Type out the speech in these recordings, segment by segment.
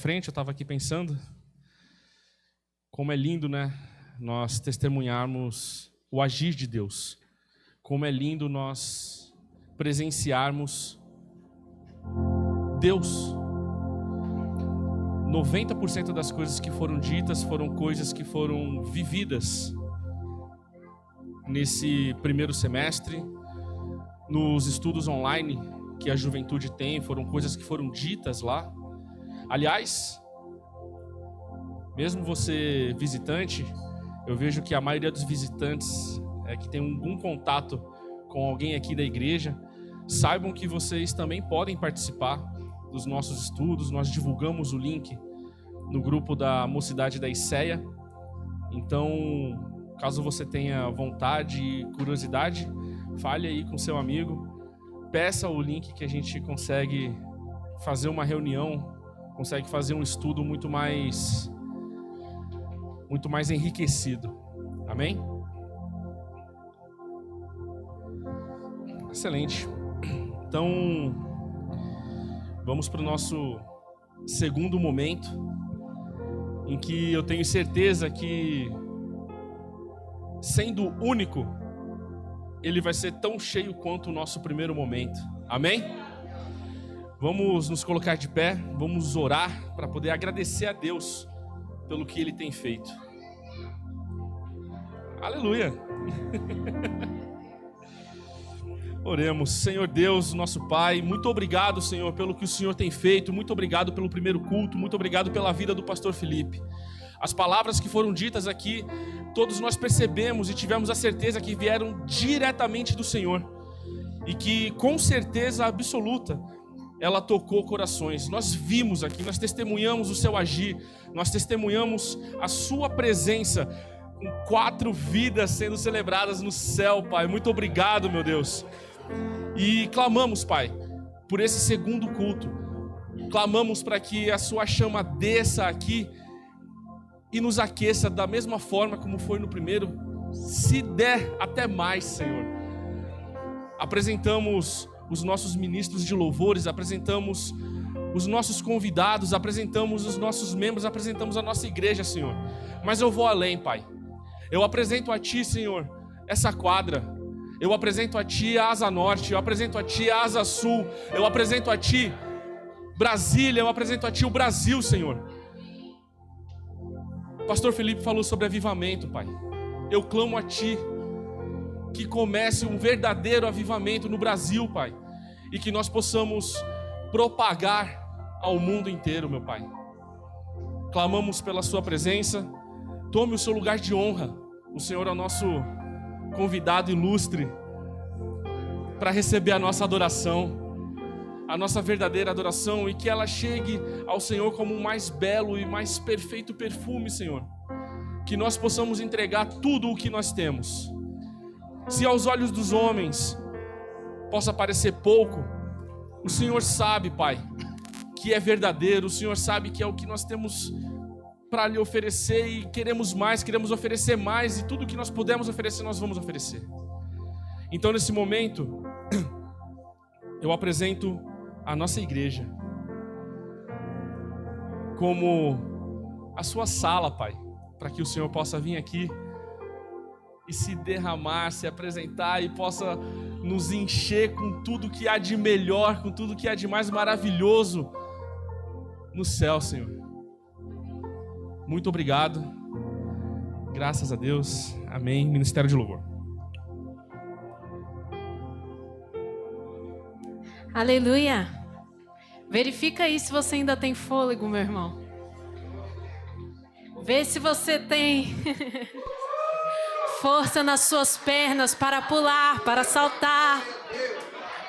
frente, eu estava aqui pensando como é lindo, né, nós testemunharmos o agir de Deus. Como é lindo nós presenciarmos Deus. 90% das coisas que foram ditas foram coisas que foram vividas nesse primeiro semestre, nos estudos online que a juventude tem, foram coisas que foram ditas lá. Aliás, mesmo você visitante, eu vejo que a maioria dos visitantes que tem algum contato com alguém aqui da igreja, saibam que vocês também podem participar dos nossos estudos. Nós divulgamos o link no grupo da Mocidade da ICEA. Então, caso você tenha vontade e curiosidade, fale aí com seu amigo, peça o link que a gente consegue fazer uma reunião, consegue fazer um estudo muito mais enriquecido. Amém? Excelente. Então, vamos para o nosso segundo momento, em que eu tenho certeza que, sendo único, ele vai ser tão cheio quanto o nosso primeiro momento. Amém? Vamos nos colocar de pé, vamos orar para poder agradecer a Deus pelo que Ele tem feito. Aleluia! Oremos. Senhor Deus, nosso Pai, muito obrigado, Senhor, pelo que o Senhor tem feito, muito obrigado pelo primeiro culto, muito obrigado pela vida do pastor Felipe. As palavras que foram ditas aqui, todos nós percebemos e tivemos a certeza que vieram diretamente do Senhor, e que com certeza absoluta ela tocou corações. Nós vimos aqui, nós testemunhamos o seu agir, nós testemunhamos a sua presença, com 4 vidas sendo celebradas no céu, Pai. Muito obrigado, meu Deus. E clamamos, Pai, por esse segundo culto. Clamamos para que a sua chama desça aqui e nos aqueça da mesma forma como foi no primeiro, se der até mais, Senhor. Apresentamos os nossos ministros de louvores, apresentamos os nossos convidados, apresentamos os nossos membros, apresentamos a nossa igreja, Senhor. Mas eu vou além, Pai. Eu apresento a Ti, Senhor, essa quadra. Eu apresento a Ti a Asa Norte, eu apresento a Ti a Asa Sul, eu apresento a Ti Brasília, eu apresento a Ti o Brasil, Senhor. O pastor Felipe falou sobre avivamento, Pai. Eu clamo a Ti que comece um verdadeiro avivamento no Brasil, Pai, e que nós possamos propagar ao mundo inteiro, meu Pai. Clamamos pela Sua presença. Tome o seu lugar de honra. O Senhor é o nosso convidado ilustre para receber a nossa adoração, a nossa verdadeira adoração, e que ela chegue ao Senhor como o mais belo e mais perfeito perfume, Senhor. Que nós possamos entregar tudo o que nós temos. Se aos olhos dos homens possa parecer pouco, o Senhor sabe, Pai, que é verdadeiro. O Senhor sabe que é o que nós temos para lhe oferecer, e queremos mais, queremos oferecer mais, e tudo que nós pudermos oferecer, nós vamos oferecer. Então, nesse momento, eu apresento a nossa igreja como a sua sala, Pai, para que o Senhor possa vir aqui e se derramar, se apresentar, e possa nos encher com tudo que há de melhor, com tudo que há de mais maravilhoso no céu, Senhor. Muito obrigado. Graças a Deus. Amém. Ministério de Louvor. Aleluia. Verifica aí se você ainda tem fôlego, meu irmão. Vê se você tem força nas suas pernas para pular, para saltar.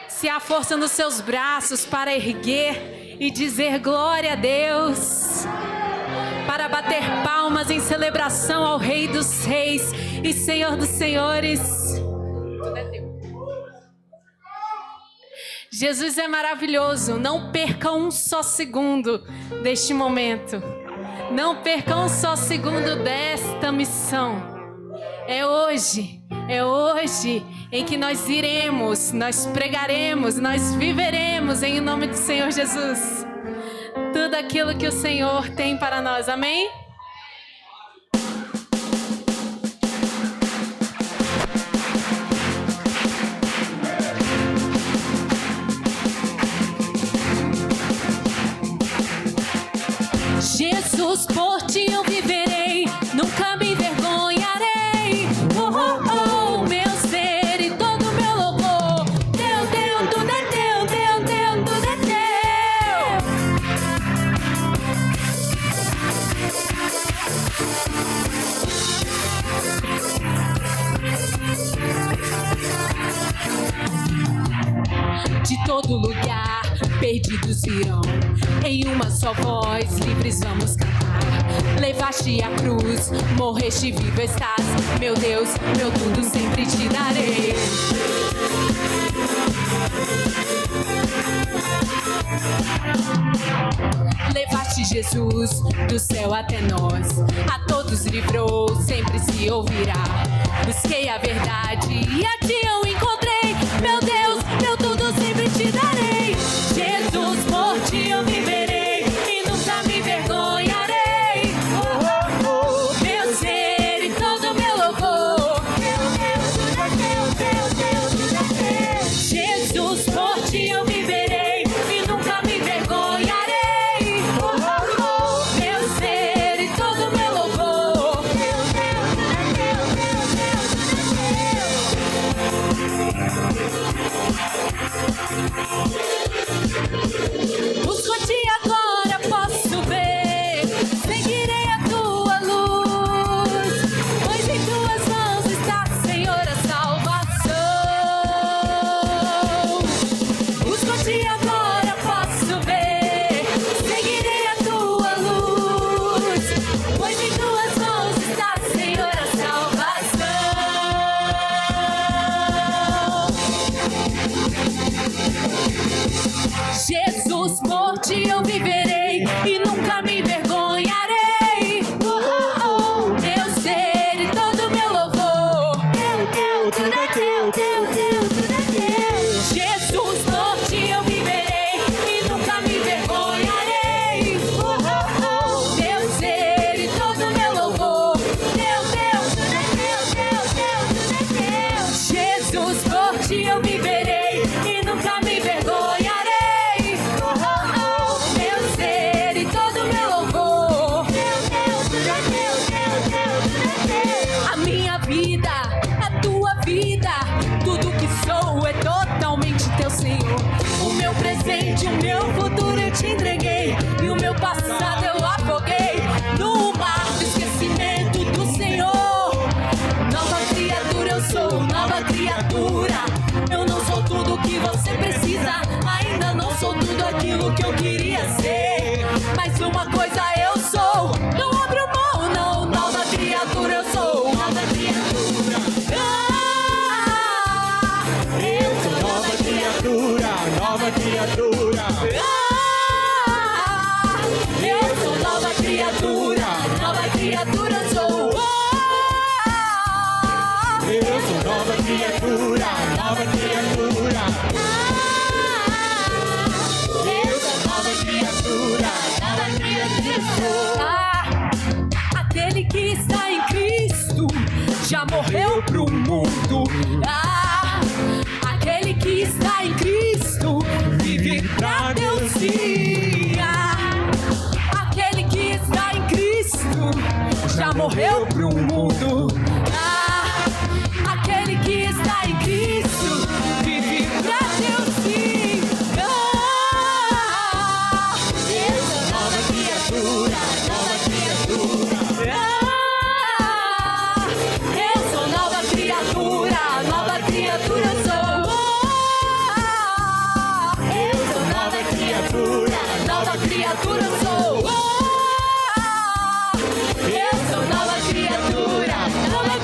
Se há força nos seus braços para erguer e dizer glória a Deus. Para bater palmas em celebração ao Rei dos Reis e Senhor dos Senhores. Jesus é maravilhoso. Não perca um só segundo deste momento. Não perca um só segundo desta missão. É hoje em que nós iremos, nós pregaremos, nós viveremos em nome do Senhor Jesus. tudo aquilo que o Senhor tem para nós. Amém? Jesus, por ti eu viverei, nunca me envergonharei. Meu ser e todo meu louvor. Teu, tudo é teu, tudo é teu. De todo lugar, perdidos virão. Em uma só voz, livres vamos cantar. Levaste a cruz, morreste, vivo estás. Meu Deus, meu tudo sempre te darei. Levaste Jesus do céu até nós. A todos livrou, sempre se ouvirá. Busquei a verdade e a ti eu encontrei. Meu Deus, meu tudo sempre te darei. Jesus, por ti eu viverei e nunca me envergonharei. Meu ser e todo meu louvor. Jesus, por ti eu viverei e nunca me envergonharei. Meu ser e todo meu louvor. Busco-te agora, posso ver. Seguirei a tua luz, pois em tuas mãos está, Senhor, a salvação. Busco-te agora, posso ver. Seguirei a tua luz, pois em tuas mãos está, Senhor, a salvação. Jesus, por ti eu viverei e nunca me envergonharei. Meu ser e todo meu louvor. Tudo é teu, tudo é teu. Jesus, por ti eu viverei e nunca me envergonharei. Meu ser e todo meu louvor. Tudo é teu. Jesus, por ti eu viverei e nunca me envergonharei. A minha vida, a tua vida, tudo que sou é totalmente teu, Senhor. O meu presente, o meu futuro eu te entreguei, e o meu passado eu afoguei no mar do esquecimento do Senhor. Nova criatura eu sou, nova criatura. Eu não sou tudo que você precisa, ainda não sou tudo aquilo que eu queria ser, mas uma coisa eu sou, não abro mão não. Nova criatura eu sou, nova criatura. Eu sou nova criatura, nova criatura. Eu sou nova criatura, nova criatura eu sou. Eu sou nova criatura, nova criatura. Eu sou nova criatura, nova criatura. Aquele que está em Cristo já morreu pro mundo. Aquele que está em Cristo vive pra Deus sim. Aquele que está em Cristo já morreu pro mundo. Aquele que está em Cristo vive pra Deus sim. Eu sou nova criatura, nova criatura. Eu sou nova criatura, nova criatura eu sou. Eu sou nova criatura, nova criatura eu sou. Eu sou nova criatura, nova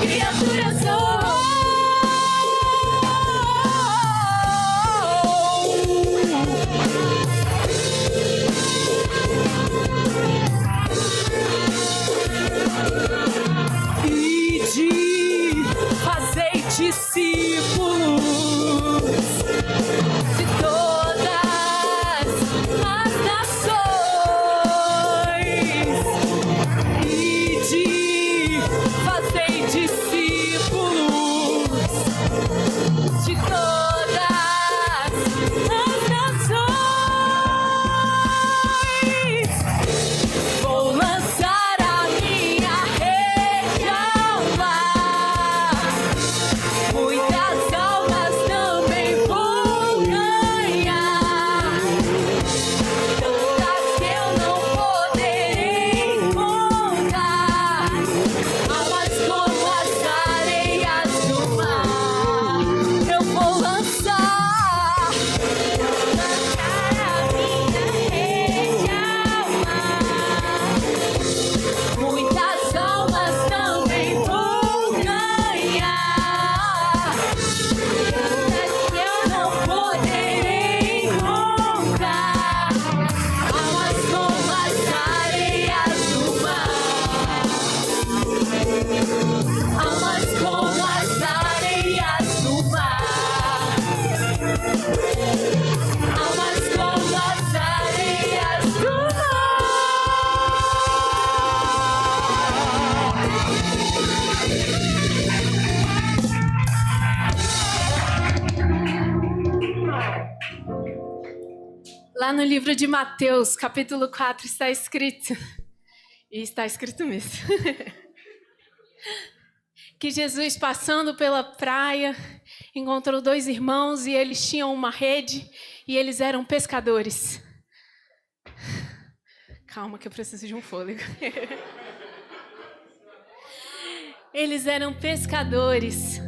Lá no livro de Mateus, capítulo 4, está escrito, e está escrito mesmo, que Jesus, passando pela praia, encontrou 2 irmãos e eles tinham uma rede e eles eram pescadores. Calma que eu preciso de um fôlego. Eles eram pescadores.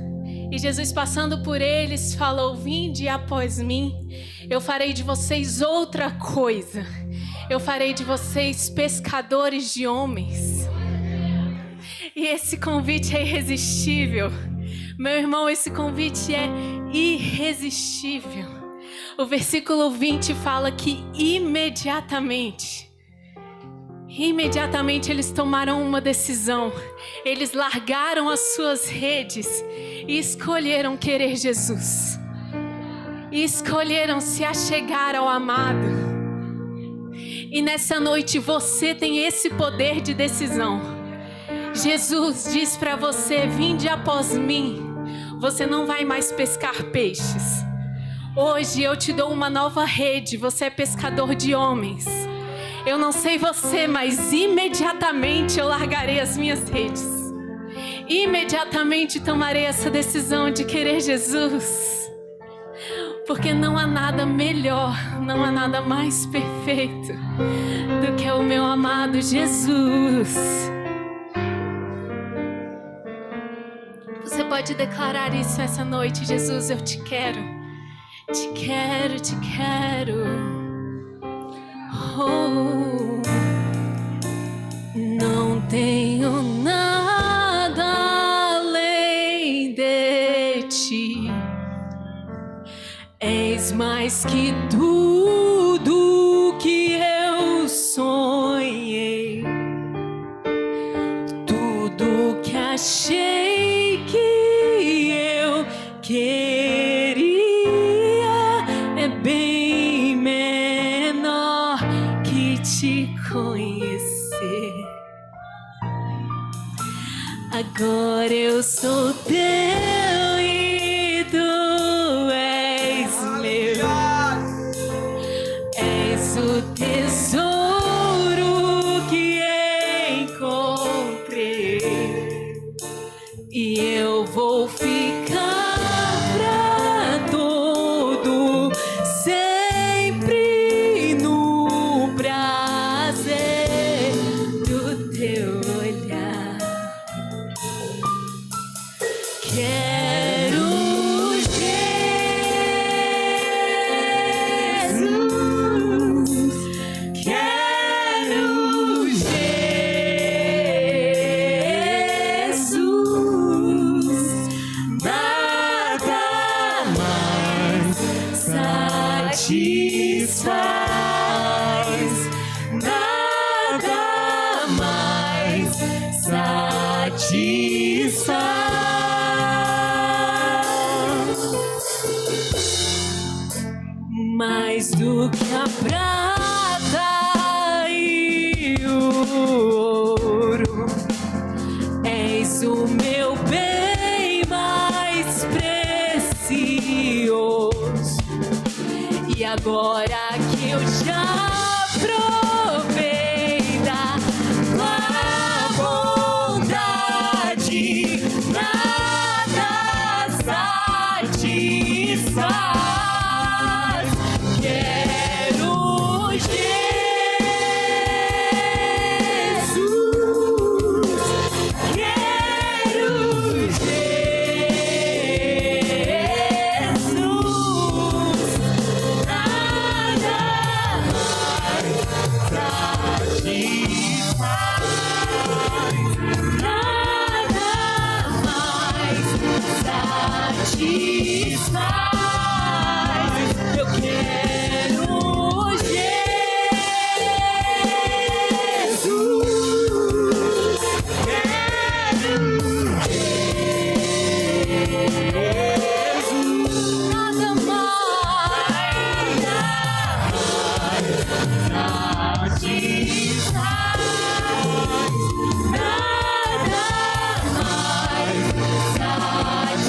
E Jesus, passando por eles, falou: vinde após mim, eu farei de vocês outra coisa. Eu farei de vocês pescadores de homens. E esse convite é irresistível. Meu irmão, esse convite é irresistível. O versículo 20 fala que imediatamente eles tomaram uma decisão. Eles largaram as suas redes e escolheram querer Jesus. E escolheram se achegar ao amado. E nessa noite você tem esse poder de decisão. Jesus diz para você: vinde após mim. Você não vai mais pescar peixes. Hoje eu te dou uma nova rede. Você é pescador de homens. Eu não sei você, mas imediatamente eu largarei as minhas redes. Imediatamente tomarei essa decisão de querer Jesus. Porque não há nada melhor, não há nada mais perfeito do que o meu amado Jesus. Você pode declarar isso essa noite: Jesus, eu te quero. Te quero, te quero. Oh, não tenho nada além de ti. És mais que tudo que eu sonhei. Tudo que achei que eu queria é bem menor que te conhecer. Agora eu sou teu e tu és meu. És o tesouro que encontrei e eu vou ficar pra todo sempre no prazer do teu olhar. Quero Jesus, quero Jesus, nada mais satisfaz, nada mais satisfaz. Mais do que a prata e o ouro, és o meu bem mais precioso. E agora que eu já provei da tua bondade, nada satisfaz. Eu quero Jesus, nada mais satisfaz, nada mais satisfaz.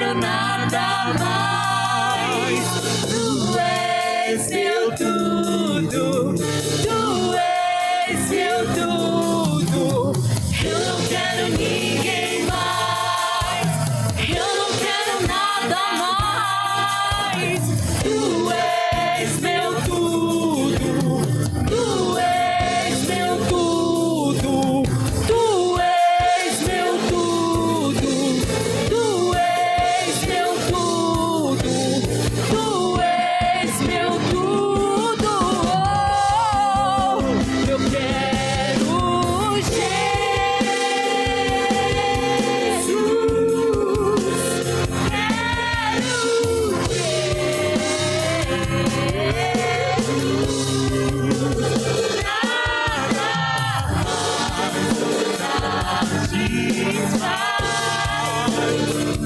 quero nada mais. Tu és meu tudo, tu és meu tudo. Eu não quero ninguém mais, eu não quero nada mais. Tu és meu tudo, tu és meu tudo, tu és meu tudo, tu és meu tudo, tu és meu tudo. Oh, eu quero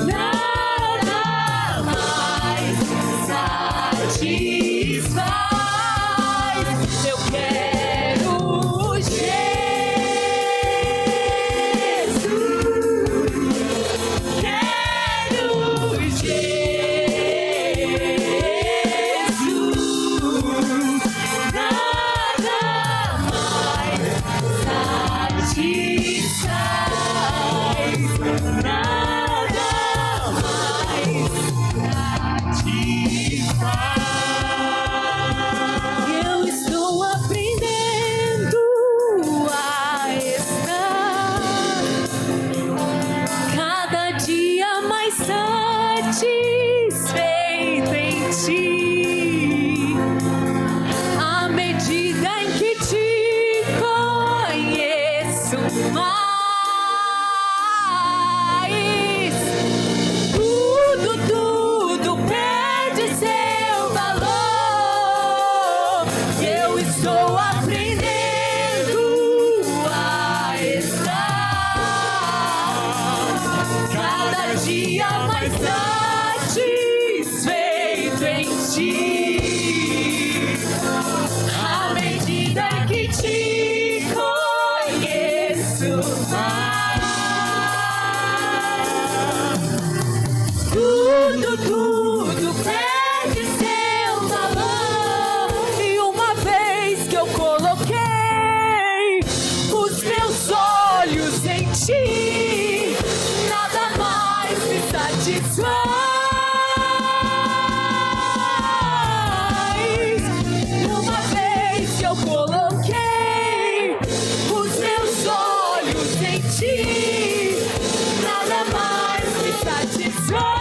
nada mais satisfaz. Eu quero Jesus, quero Jesus, nada mais satisfaz, nada mais satisfaz. Eu estou aprendendo a estar cada dia mais satisfeito em ti, à medida em que te conheço mais. Tudo perde seu valor. Eu estou aprendendo a estar cada dia mais satisfeito em ti, à medida em que te conheço mais. Tudo perde seu valor. E uma vez que eu coloquei os meus olhos em ti, nada mais me satisfaz. Uma vez que eu coloquei os meus olhos em ti, nada mais me satisfaz.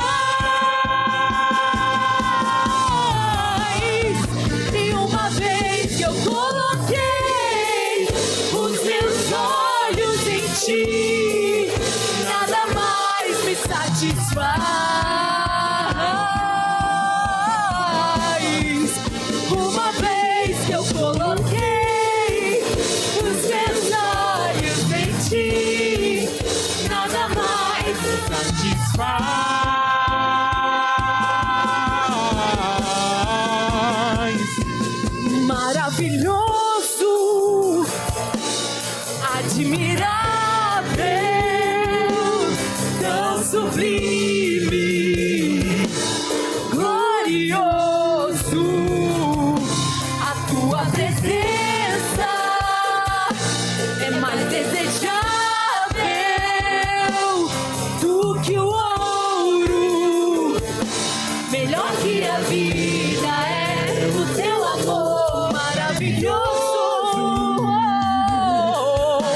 E uma vez que eu coloquei os meus olhos em ti, nada mais me satisfaz. Uma vez que eu coloquei os meus olhos em ti, nada mais me satisfaz. Maravilhoso, admirável, tão sublime, glorioso, a tua presença é mais desejável do que o ouro, melhor que a vida é o teu amor maravilhoso,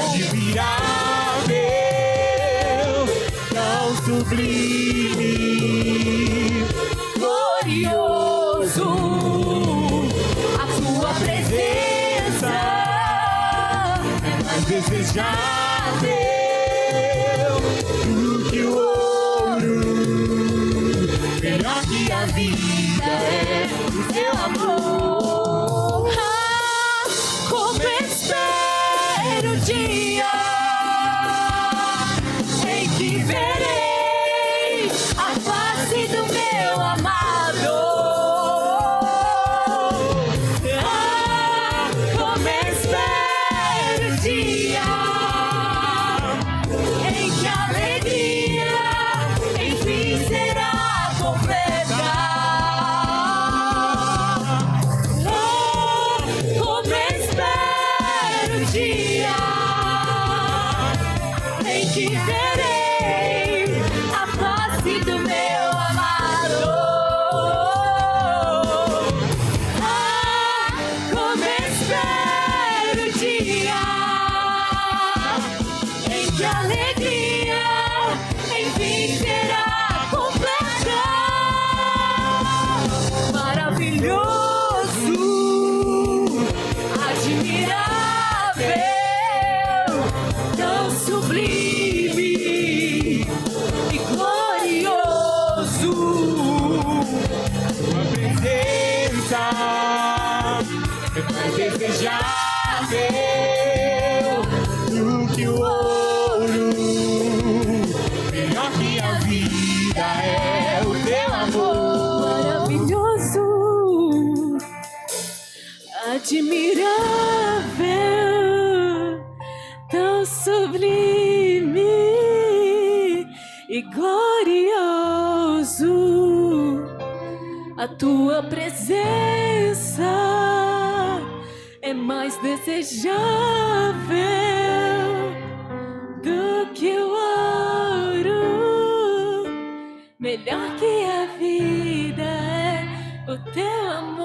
admirável, tão sublime, glorioso, a tua presença é mais desejável do que o ouro, melhor que a vida é o teu amor. Ah, como espero o dia em que verei a face do meu amado. Ah, como espero o dia em que a alegria enfim será é mais desejável do que o ouro. Melhor que a vida é o teu amor. Maravilhoso, admirável, tão sublime e glorioso. A tua presença é mais desejável do que o ouro. Melhor que a vida é o teu amor.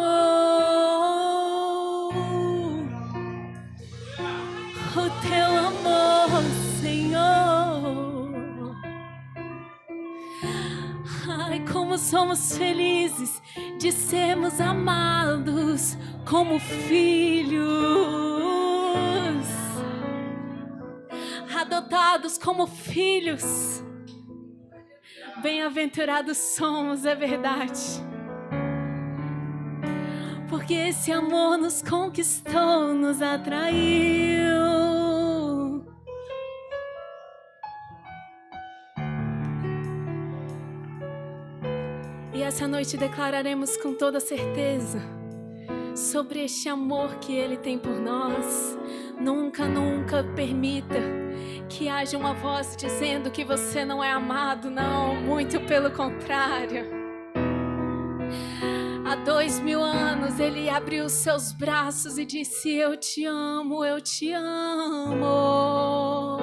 O teu amor, Senhor. Ai, como somos felizes de sermos amados como filhos, adotados como filhos. Bem-aventurados somos, é verdade, porque esse amor nos conquistou, nos atraiu. E essa noite declararemos com toda certeza sobre este amor que Ele tem por nós. Nunca, nunca permita que haja uma voz dizendo que você não é amado, não, muito pelo contrário. Há 2000 anos Ele abriu os seus braços e disse: eu te amo, eu te amo.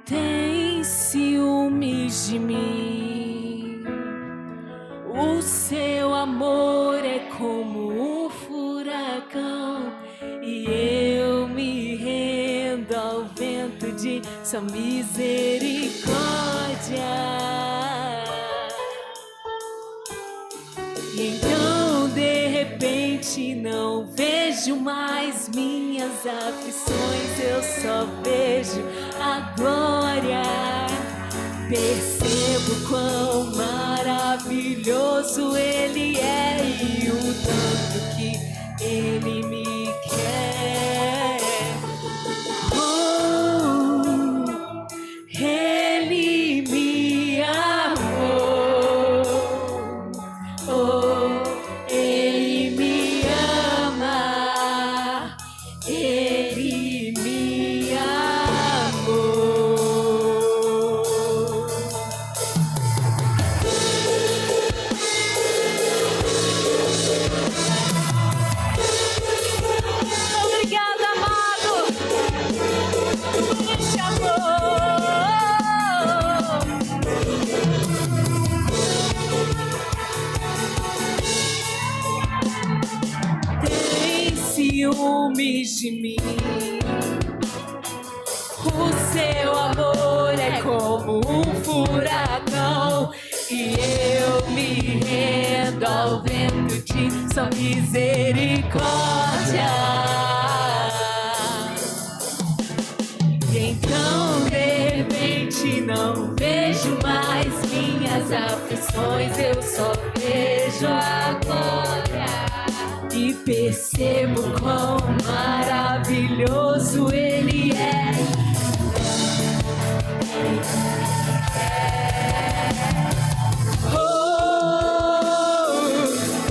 Tem ciúmes de mim, o seu amor é como um furacão, e eu me rendo ao vento de sua misericórdia. E então de repente não vejo mais minhas aflições, eu só vejo a glória. Percebo quão maravilhoso Ele é e o tanto que Ele me quer. Oh, Ele me amou. Oh, Ele me ama. Ele me amou. Obrigada, amado, me chamou. Tem ciúmes de mim, o seu amor é como um furacão, e eu me rendo ao vento de sua misericórdia. E então de repente não vejo mais minhas aflições, eu só vejo a glória. E percebo quão maravilhoso Ele é. Oh,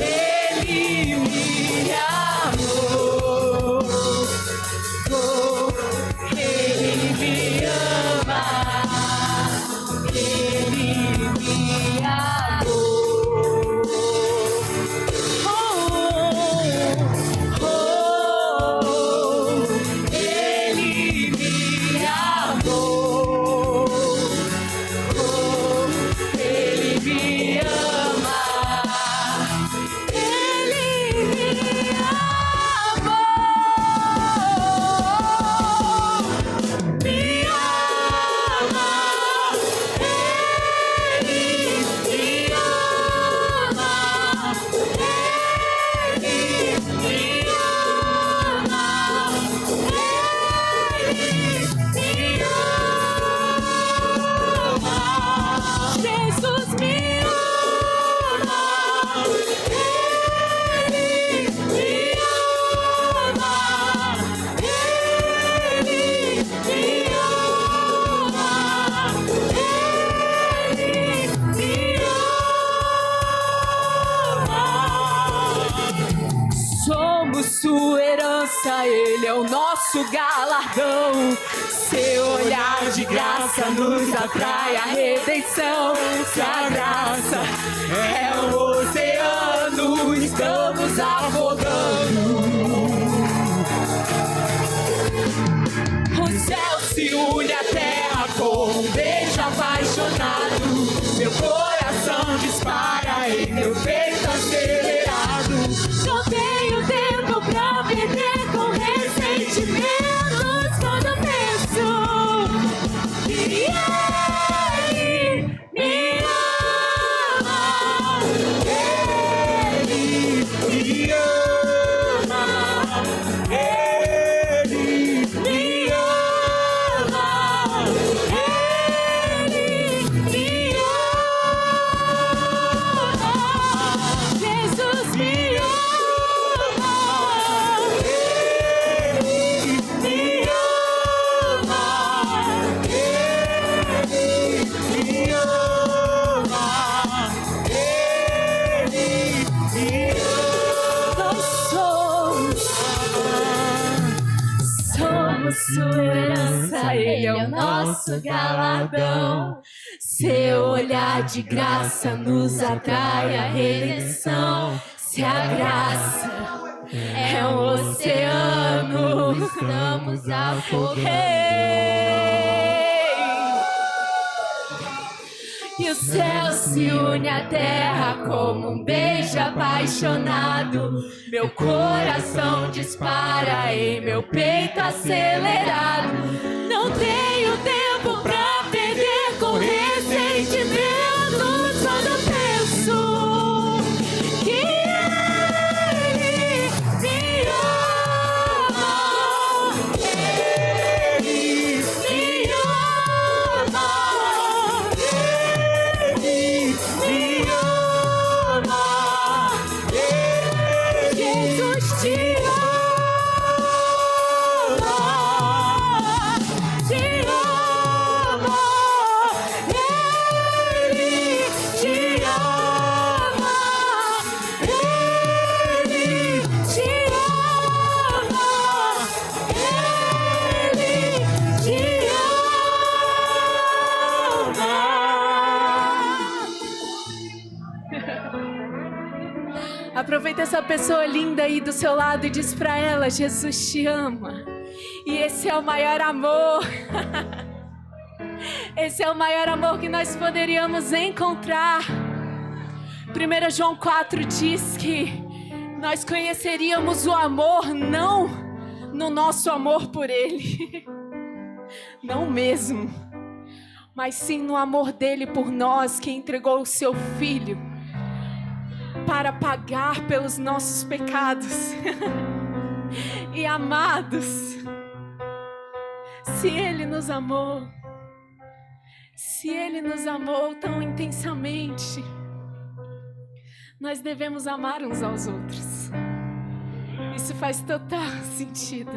Ele me amou. Oh, Ele me ama. Ele me amou. Oh, Ele graça, Ele é o nosso galardão. Seu olhar de graça nos atrai a redenção. Se a graça é um oceano, estamos afogando. O céu se une à terra com um beijo apaixonado. Meu coração dispara em meu peito acelerado. Não tenho tempo pra perder com ressentimentos quando eu penso que Ele me ama. Ele me ama. Ele me ama. Ele me ama. Jesus me ama. Ele me ama. Ele me ama. Ele me ama. Somos sua herança, Ele é o nosso galardão. Seu olhar de graça nos atrai a redenção. Se a graça é um oceano, estamos afogando. E o céu se une à terra como um beijo apaixonado. Meu coração dispara em meu peito acelerado. Não tenho tempo pra perder com ressentimentos quando eu penso que Ele me ama. Ele me ama. Ele me ama. Jesus te ama. Te ama. Ele te ama. Ele te ama. Ele te ama. Aproveita essa pessoa linda aí do seu lado e diz pra ela: Jesus te ama. E esse é o maior amor. Esse é o maior amor que nós poderíamos encontrar. 1 João 4 diz que nós conheceríamos o amor não no nosso amor por Ele, não mesmo, mas sim no amor dele por nós, que entregou o seu Filho para pagar pelos nossos pecados. E amados, se Ele nos amou tão intensamente, nós devemos amar uns aos outros. Isso faz total sentido.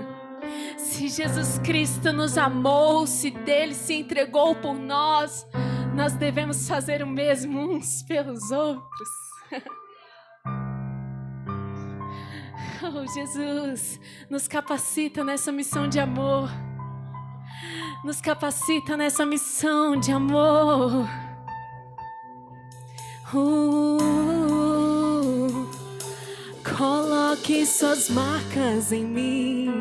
Se Jesus Cristo nos amou, se dele se entregou por nós, nós devemos fazer o mesmo uns pelos outros. Oh, Jesus, nos capacita nessa missão de amor. Nos capacita nessa missão de amor. Coloque suas marcas em mim.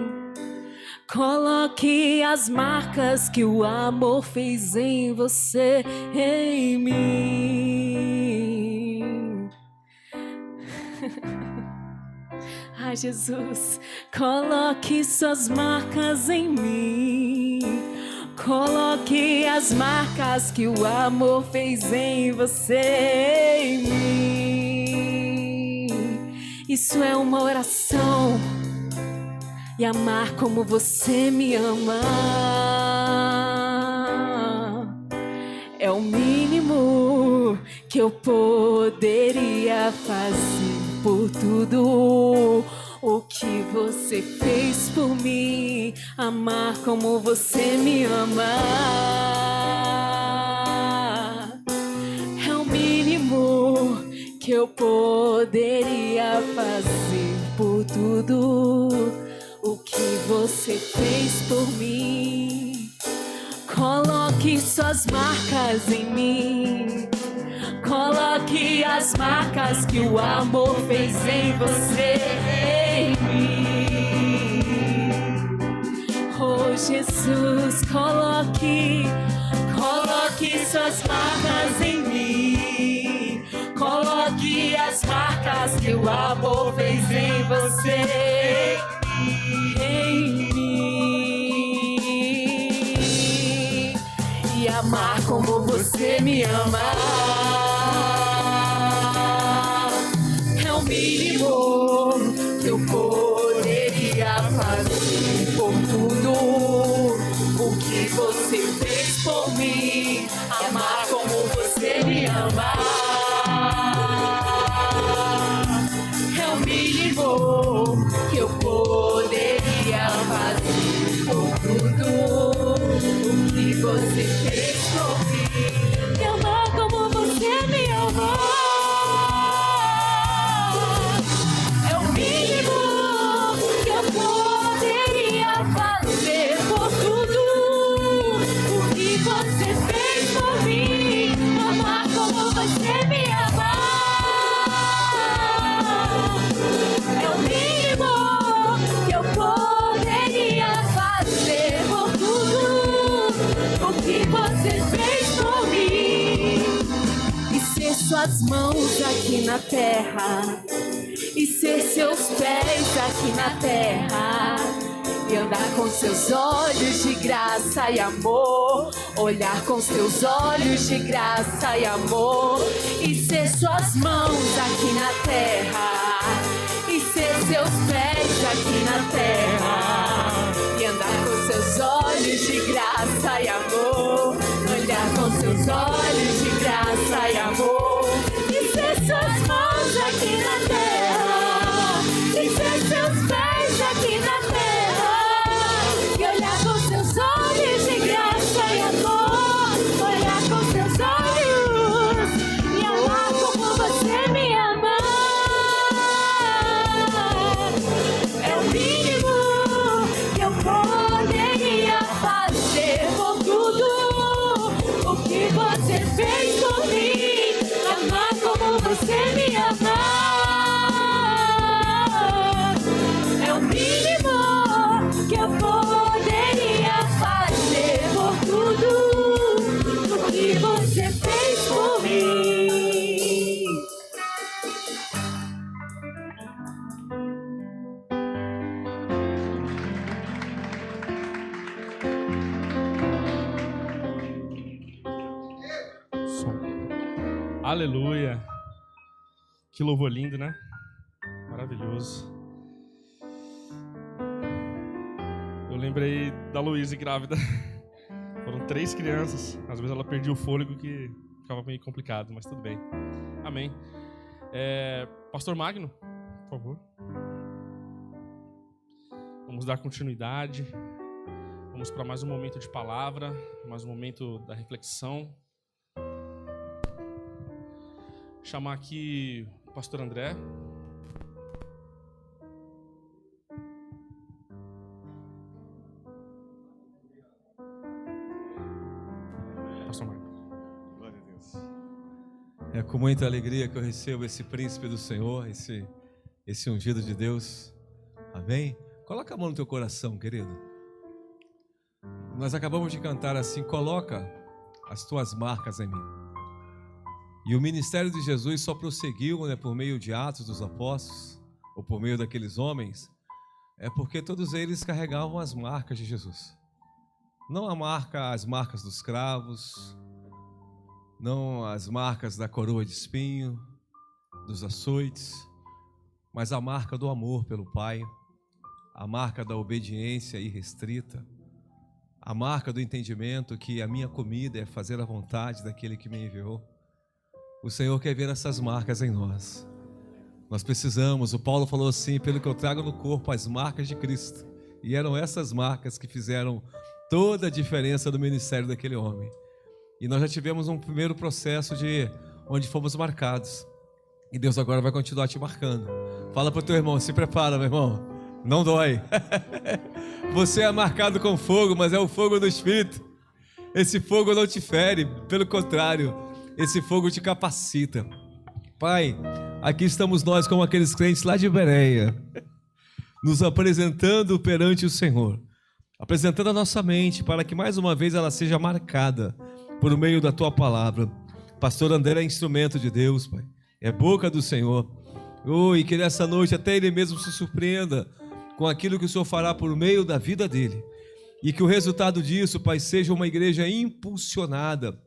Coloque as marcas que o amor fez em você, em mim. Ah, Jesus, coloque suas marcas em mim. Coloque as marcas que o amor fez em você, em mim. Isso é uma oração. E amar como você me ama é o mínimo que eu poderia fazer por tudo o que você fez por mim. Amar como você me ama é o mínimo que eu poderia fazer por tudo o você fez por mim. Coloque suas marcas em mim. Coloque as marcas que o amor fez em você, em mim. Oh Jesus, coloque suas marcas em mim. Coloque as marcas que o amor fez em você, em mim. E amar como você me ama é o mínimo que eu poderia fazer por tudo o que você fez por mim. Amar como você me ama é o mínimo que eu poderia fazer por tudo o que você fez por mim. E amar como você me ama é o mínimo que eu poderia fazer por tudo o que você fez por mim. Amar como você me ama é o mínimo que eu poderia fazer por tudo o que você fez por mim. E ser suas mãos aqui na terra, e ser seus pés aqui na terra, e andar com seus olhos de graça e amor, olhar com seus olhos de graça e amor, e ser suas mãos aqui na terra, e ser seus pés aqui na terra, e andar com seus olhos de graça e amor, olhar com seus olhos de graça e amor, e ser suas mãos aqui na terra, e ser seus pés aqui na terra, e olhar com seus olhos de graça e amor, olhar com seus olhos e amar como você me ama é o mínimo que eu poderia fazer por tudo o que você fez por mim. Amar como você me ama é o mínimo que eu poderia fazer por tudo o que você fez por mim. Aleluia. Que louvor lindo, né? Maravilhoso. Eu lembrei da Luísa grávida. Foram 3 crianças. Às vezes ela perdia o fôlego, que ficava meio complicado, mas tudo bem. Amém. Pastor Magno, por favor. Vamos dar continuidade. Vamos para mais um momento de palavra, mais um momento da reflexão. Chamar aqui o pastor André. Pastor Marcos. Glória a Deus. É com muita alegria que eu recebo esse príncipe do Senhor, esse ungido de Deus. Amém? Coloca a mão no teu coração, querido. Nós acabamos de cantar assim: coloca as tuas marcas em mim. E o ministério de Jesus só prosseguiu, por meio de Atos dos Apóstolos, ou por meio daqueles homens, porque todos eles carregavam as marcas de Jesus. Não as marcas dos cravos, não as marcas da coroa de espinho, dos açoites, mas a marca do amor pelo Pai, a marca da obediência irrestrita, a marca do entendimento que a minha comida é fazer a vontade daquele que me enviou. O Senhor quer ver essas marcas em nós. Nós precisamos, o Paulo falou assim: pelo que eu trago no corpo as marcas de Cristo. E eram essas marcas que fizeram toda a diferença do ministério daquele homem. E nós já tivemos um primeiro processo onde fomos marcados. E Deus agora vai continuar te marcando. Fala para o teu irmão: se prepara, meu irmão. Não dói. Você é marcado com fogo, mas é o fogo do Espírito. Esse fogo não te fere, pelo contrário, esse fogo te capacita. Pai, aqui estamos nós como aqueles crentes lá de Bereia, nos apresentando perante o Senhor, apresentando a nossa mente para que mais uma vez ela seja marcada por meio da Tua palavra. Pastor André é instrumento de Deus, Pai, é boca do Senhor. E que nessa noite até ele mesmo se surpreenda com aquilo que o Senhor fará por meio da vida dele. E que o resultado disso, Pai, seja uma igreja impulsionada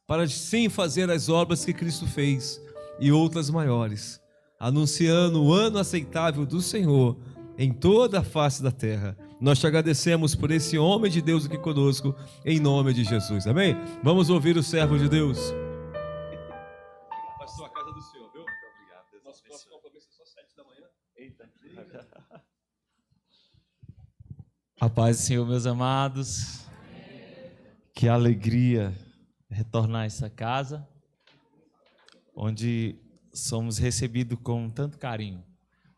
para sim fazer as obras que Cristo fez e outras maiores, anunciando o ano aceitável do Senhor em toda a face da terra. Nós te agradecemos por esse homem de Deus aqui conosco, em nome de Jesus, amém? Vamos ouvir o servo de Deus. Pastor, a casa do Senhor, viu? Muito obrigado. Nosso próximo compromisso é só 7 da manhã. Eita. A paz do Senhor, meus amados. Que alegria retornar a essa casa, onde somos recebidos com tanto carinho.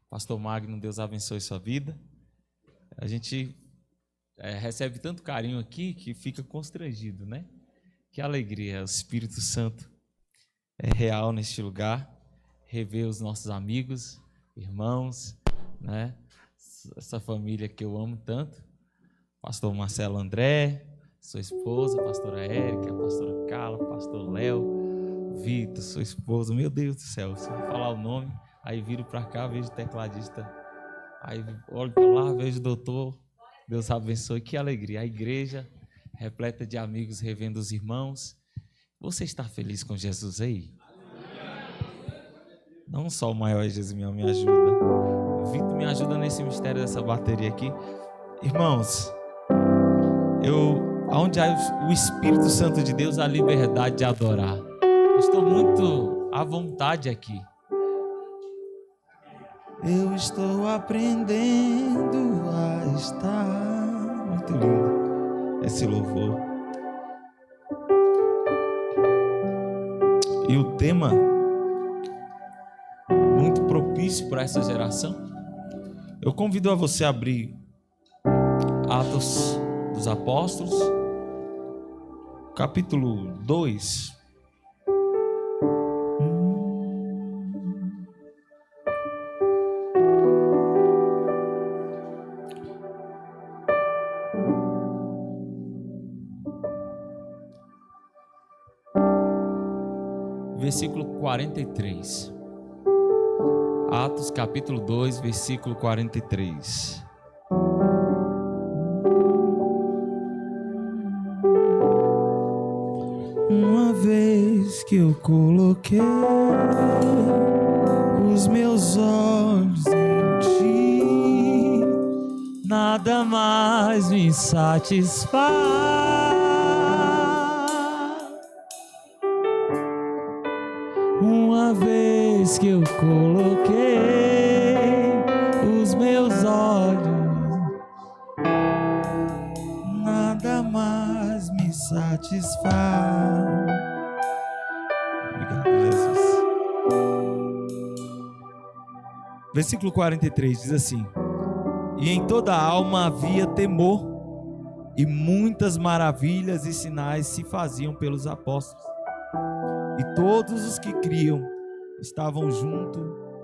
Pastor Magno, Deus abençoe sua vida. A gente recebe tanto carinho aqui que fica constrangido, né? Que alegria, o Espírito Santo é real neste lugar. Rever os nossos amigos, irmãos, né? Essa família que eu amo tanto. Pastor Marcelo André, sua esposa, pastora Érica, pastora Carla, pastor Léo, Vitor, sua esposa. Meu Deus do céu, se eu falar o nome, aí viro para cá, vejo o tecladista, aí olho para lá, vejo o doutor. Deus abençoe, que alegria. A igreja repleta de amigos, revendo os irmãos. Você está feliz com Jesus aí? Não só o maior Jesus me ajuda. O Vitor me ajuda nesse mistério dessa bateria aqui. Irmãos, onde há o Espírito Santo de Deus, há a liberdade de adorar. Eu estou muito à vontade aqui. Eu estou aprendendo a estar. Muito lindo esse louvor. E o tema muito propício para essa geração. Eu convido a você a abrir Atos dos Apóstolos, capítulo 2. Versículo 43. Atos capítulo 2, versículo 43. Uma vez que eu coloquei os meus olhos em ti, nada mais me satisfaz. Uma vez que eu coloquei os meus olhos, nada mais me satisfaz. Obrigado, Jesus. Versículo 43 diz assim: e em toda a alma havia temor, e muitas maravilhas e sinais se faziam pelos apóstolos. E todos os que criam estavam juntos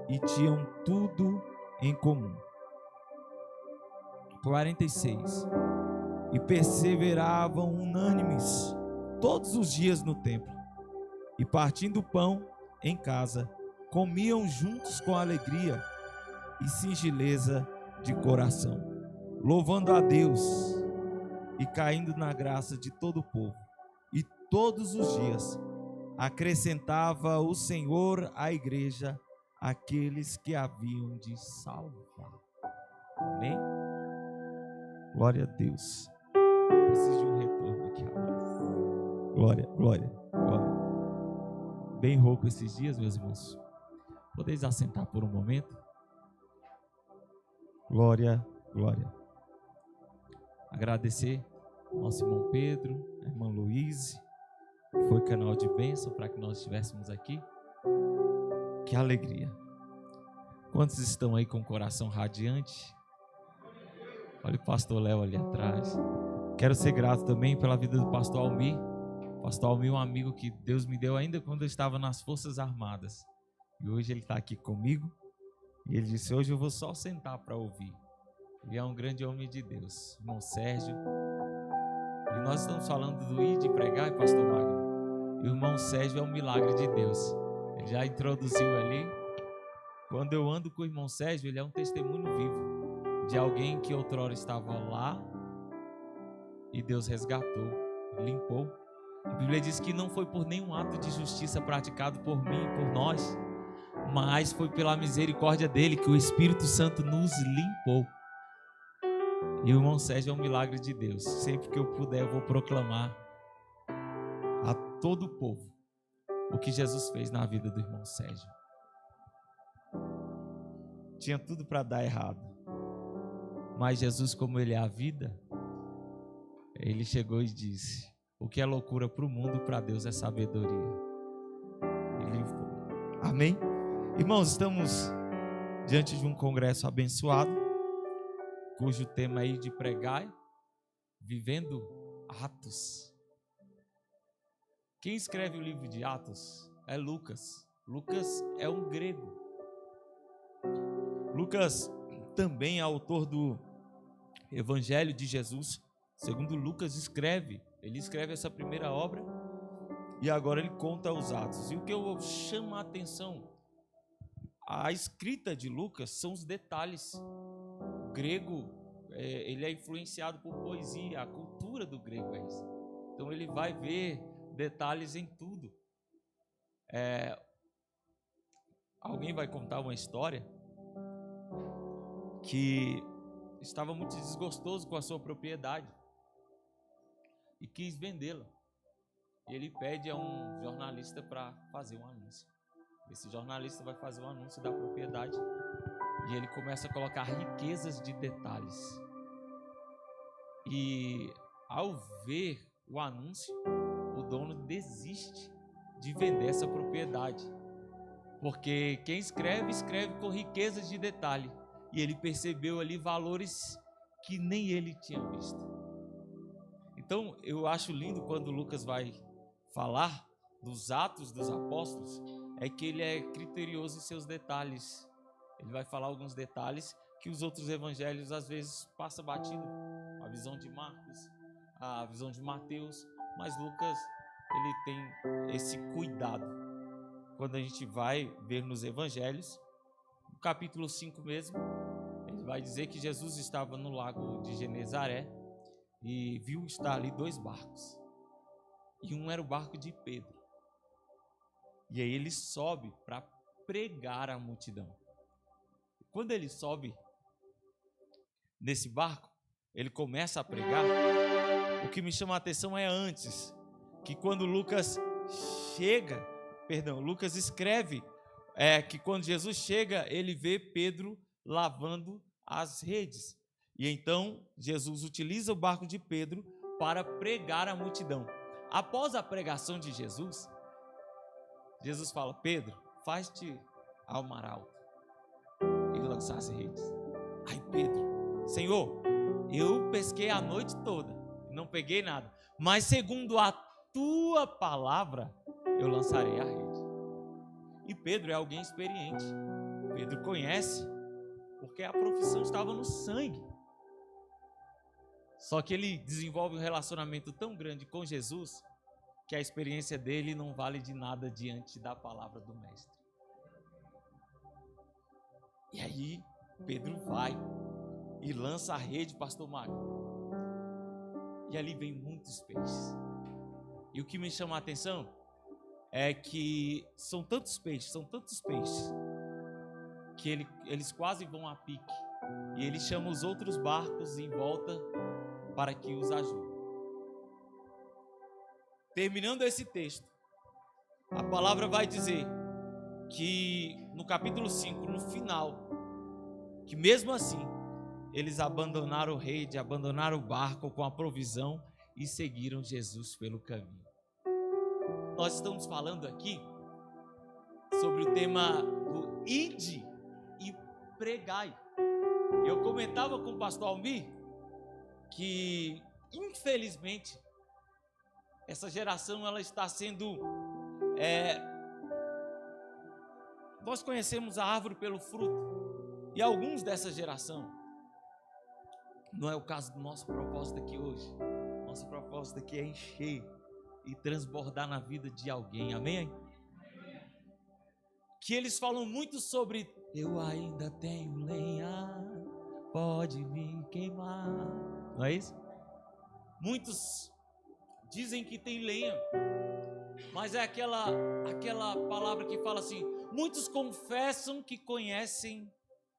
e tinham tudo em comum. 46. E perseveravam unânimes todos os dias no templo, e partindo o pão em casa, comiam juntos com alegria e singeleza de coração, louvando a Deus e caindo na graça de todo o povo. E todos os dias acrescentava o Senhor à igreja aqueles que haviam de salvar. Amém? Glória a Deus. Preciso de um retorno aqui agora. Glória, glória, glória. Bem rouco esses dias, meus irmãos. Podeis assentar por um momento? Glória, glória. Agradecer ao nosso irmão Pedro, a irmã Luíse, que foi canal de bênção para que nós estivéssemos aqui. Que alegria. Quantos estão aí com o coração radiante, Olha o pastor Léo ali atrás. Quero ser grato também pela vida do pastor Almir. Pastor Almir é um amigo que Deus me deu ainda quando eu estava nas Forças Armadas. E hoje ele está aqui comigo. E ele disse, hoje eu vou só sentar para ouvir. Ele é um grande homem de Deus. Irmão Sérgio. E nós estamos falando do ir de pregar, pastor Magno. E o irmão Sérgio é um milagre de Deus. Ele já introduziu ali. Quando eu ando com o irmão Sérgio, ele é um testemunho vivo de alguém que outrora estava lá e Deus resgatou, limpou. A Bíblia diz que não foi por nenhum ato de justiça praticado por mim e por nós, mas foi pela misericórdia dele que o Espírito Santo nos limpou. E o irmão Sérgio é um milagre de Deus. Sempre que eu puder, eu vou proclamar a todo o povo o que Jesus fez na vida do irmão Sérgio. Tinha tudo para dar errado, mas Jesus, como ele é a vida, ele chegou e disse: o que é loucura para o mundo, para Deus é sabedoria. Amém? Irmãos, estamos diante de um congresso abençoado, cujo tema é de pregar, vivendo Atos. Quem escreve o livro de Atos é Lucas. Lucas é um grego. Lucas também é autor do Evangelho de Jesus. Segundo Lucas ele escreve essa primeira obra e agora ele conta os Atos. E o que eu chamo a atenção, a escrita de Lucas são os detalhes. O grego, ele é influenciado por poesia, a cultura do grego é isso. Então ele vai ver detalhes em tudo. Alguém vai contar uma história que estava muito desgostoso com a sua propriedade e quis vendê-la. E ele pede a um jornalista para fazer um anúncio. Esse jornalista vai fazer um anúncio da propriedade e ele começa a colocar riquezas de detalhes. E ao ver o anúncio, o dono desiste de vender essa propriedade, porque quem escreve com riquezas de detalhe. E ele percebeu ali valores que nem ele tinha visto. Então, eu acho lindo quando Lucas vai falar dos Atos dos Apóstolos, é que ele é criterioso em seus detalhes. Ele vai falar alguns detalhes que os outros evangelhos às vezes passam batido. A visão de Marcos, a visão de Mateus, mas Lucas, ele tem esse cuidado. Quando a gente vai ver nos evangelhos, no capítulo 5 mesmo, ele vai dizer que Jesus estava no lago de Genezaré e viu estar ali 2 barcos. E um era o barco de Pedro. E aí ele sobe para pregar à multidão. Quando ele sobe nesse barco, ele começa a pregar. O que me chama a atenção é antes, que quando Lucas escreve que quando Jesus chega, ele vê Pedro lavando as redes. E então Jesus utiliza o barco de Pedro para pregar à multidão. Após a pregação de Jesus, Jesus fala: Pedro, faz-te ao mar alto e lançar as redes. Aí Pedro: Senhor, eu pesquei a noite toda, não peguei nada, mas segundo a tua palavra, eu lançarei a rede. E Pedro é alguém experiente. Pedro conhece, porque a profissão estava no sangue. Só que ele desenvolve um relacionamento tão grande com Jesus que a experiência dele não vale de nada diante da palavra do mestre. E aí Pedro vai e lança a rede, pastor Magno. E ali vem muitos peixes. E o que me chama a atenção é que são tantos peixes, que eles quase vão a pique. E ele chama os outros barcos em volta para que os ajude. Terminando esse texto, a palavra vai dizer que no capítulo 5, no final, que mesmo assim, eles abandonaram o rede, abandonaram o barco com a provisão e seguiram Jesus pelo caminho. Nós estamos falando aqui sobre o tema do ide e pregai. Eu comentava com o pastor Almir que, infelizmente, essa geração ela está sendo... Nós conhecemos a árvore pelo fruto. E alguns dessa geração, não é o caso do nosso propósito aqui hoje. Nosso propósito aqui é encher e transbordar na vida de alguém. Amém? Que eles falam muito sobre: eu ainda tenho lenha, pode me queimar. Não é isso? Muitos dizem que tem lenha, mas é aquela palavra que fala assim: muitos confessam que conhecem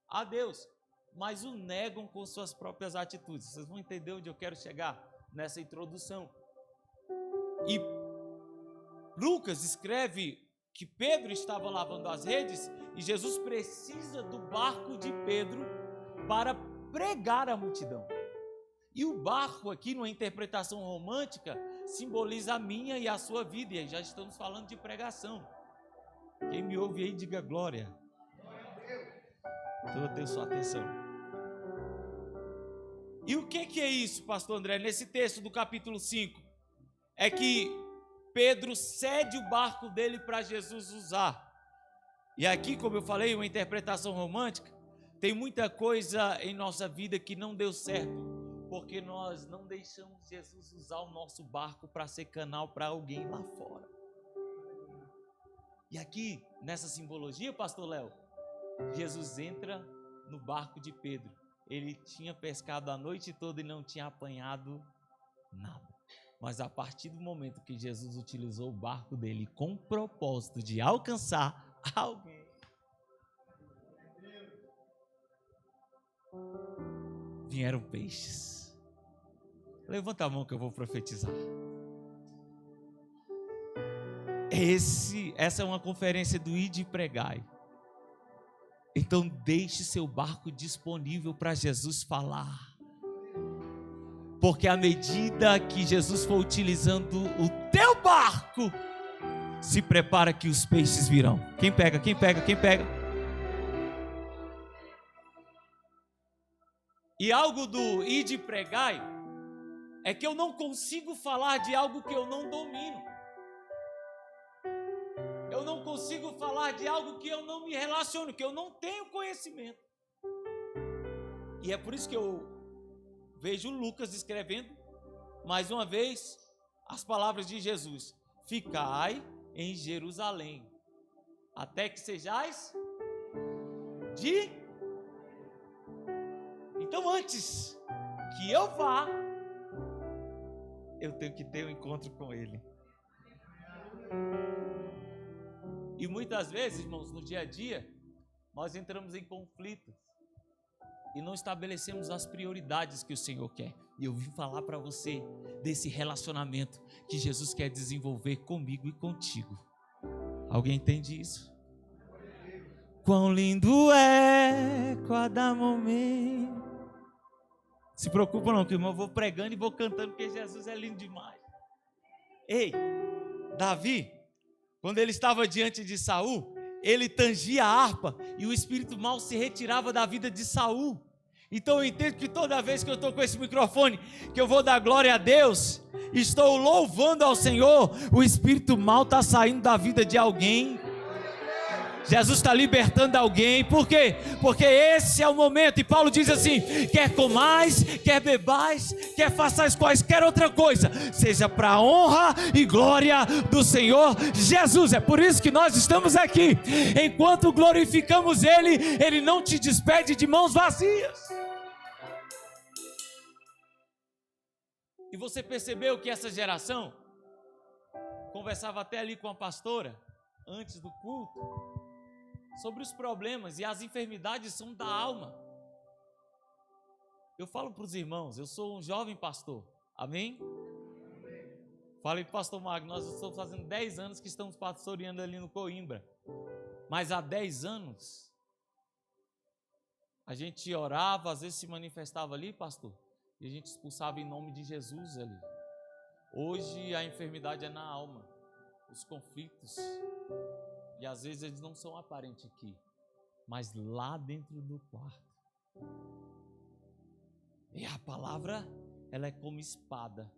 a Deus, mas o negam com suas próprias atitudes. Vocês vão entender onde eu quero chegar nessa introdução. E Lucas escreve que Pedro estava lavando as redes e Jesus precisa do barco de Pedro para pregar à multidão. E o barco aqui, numa interpretação romântica, simboliza a minha e a sua vida. E aí já estamos falando de pregação. Quem me ouve aí, diga glória. Então eu tenho sua atenção. E o que é isso, pastor André? Nesse texto do capítulo 5, é que Pedro cede o barco dele para Jesus usar. E aqui, como eu falei, uma interpretação romântica, tem muita coisa em nossa vida que não deu certo, porque nós não deixamos Jesus usar o nosso barco para ser canal para alguém lá fora. E aqui, nessa simbologia, pastor Léo, Jesus entra no barco de Pedro. Ele tinha pescado a noite toda e não tinha apanhado nada. Mas a partir do momento que Jesus utilizou o barco dele com o propósito de alcançar alguém, vieram peixes. Levanta a mão que eu vou profetizar. Essa é uma conferência do Ide e Pregai. Então deixe seu barco disponível para Jesus falar. Porque à medida que Jesus for utilizando o teu barco, se prepara que os peixes virão. Quem pega? Quem pega? Quem pega? E algo do Ide e Pregai é que eu não consigo falar de algo que eu não domino. Eu não consigo falar de algo que eu não me relaciono, que eu não tenho conhecimento. E é por isso que eu vejo Lucas escrevendo, mais uma vez, as palavras de Jesus: ficai em Jerusalém, até que sejais de... Então, antes que eu vá, eu tenho que ter um encontro com Ele. E muitas vezes, irmãos, no dia a dia, nós entramos em conflitos e não estabelecemos as prioridades que o Senhor quer. E eu vim falar para você desse relacionamento que Jesus quer desenvolver comigo e contigo. Alguém entende isso? Quão lindo é cada momento. Se preocupa não, que irmão, eu vou pregando e vou cantando, porque Jesus é lindo demais. Ei, Davi, quando ele estava diante de Saul, ele tangia a harpa e o espírito mau se retirava da vida de Saul. Então eu entendo que toda vez que eu estou com esse microfone, que eu vou dar glória a Deus, estou louvando ao Senhor, o espírito mau está saindo da vida de alguém. Jesus está libertando alguém. Por quê? Porque esse é o momento. E Paulo diz assim: quer comais, quer bebais, quer façais quaisquer outra coisa, seja para a honra e glória do Senhor Jesus. É por isso que nós estamos aqui. Enquanto glorificamos Ele, Ele não te despede de mãos vazias. E você percebeu que essa geração, conversava até ali com a pastora, antes do culto, sobre os problemas, e as enfermidades são da alma. Eu falo para os irmãos, eu sou um jovem pastor, amém? Falei para o pastor Magno, nós estamos fazendo 10 anos que estamos pastoreando ali no Coimbra, mas há 10 anos, a gente orava, às vezes se manifestava ali, pastor, e a gente expulsava em nome de Jesus ali. Hoje a enfermidade é na alma, os conflitos, e às vezes eles não são aparentes aqui, mas lá dentro do quarto. E a palavra, ela é como espada.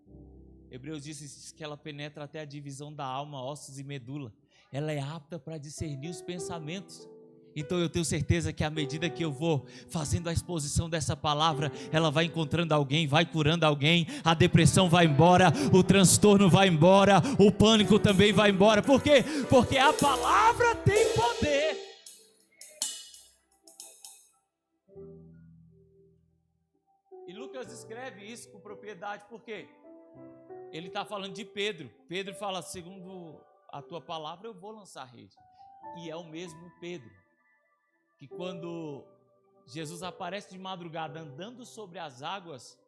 Hebreus diz que ela penetra até a divisão da alma, ossos e medula. Ela é apta para discernir os pensamentos. Então eu tenho certeza que à medida que eu vou fazendo a exposição dessa palavra, ela vai encontrando alguém, vai curando alguém, a depressão vai embora, o transtorno vai embora, o pânico também vai embora. Por quê? Porque a palavra tem poder. E Lucas escreve isso com propriedade, por quê? Ele está falando de Pedro. Pedro fala, segundo a tua palavra, eu vou lançar a rede. E é o mesmo Pedro que quando Jesus aparece de madrugada andando sobre as águas,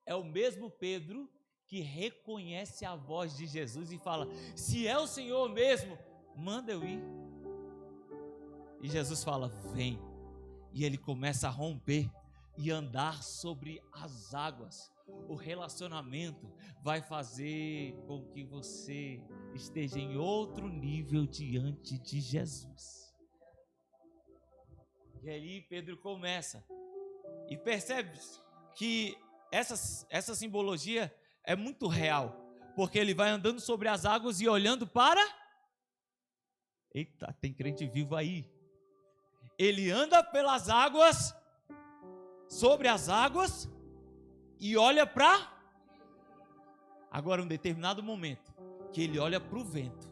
é o mesmo Pedro que reconhece a voz de Jesus e fala, se é o Senhor mesmo, manda eu ir. E Jesus fala, vem. E ele começa a romper e andar sobre as águas. O relacionamento vai fazer com que você esteja em outro nível diante de Jesus. E aí Pedro começa e percebe que essa simbologia é muito real, porque ele vai andando sobre as águas e olhando para... Eita, tem crente vivo aí. Ele anda pelas águas, sobre as águas, e olha para... Agora, um determinado momento, que ele olha para o vento,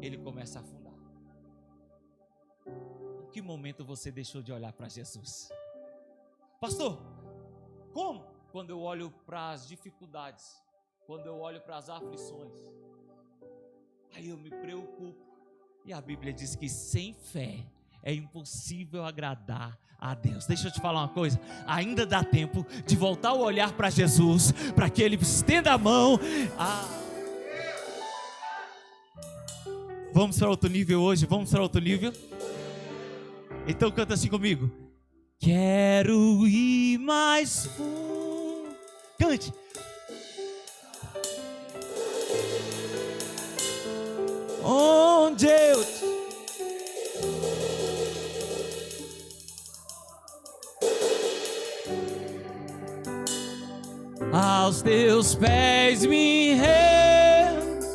ele começa a afundar. Em que momento você deixou de olhar para Jesus? Pastor, como? Quando eu olho para as dificuldades, quando eu olho para as aflições, aí eu me preocupo. E a Bíblia diz que sem fé é impossível agradar a Deus. Deixa eu te falar uma coisa, ainda dá tempo de voltar o olhar para Jesus, para que Ele estenda a mão. Vamos para outro nível hoje, vamos para outro nível? Então canta assim comigo. Quero ir mais fundo. Cante. Onde eu aos teus pés me rendo,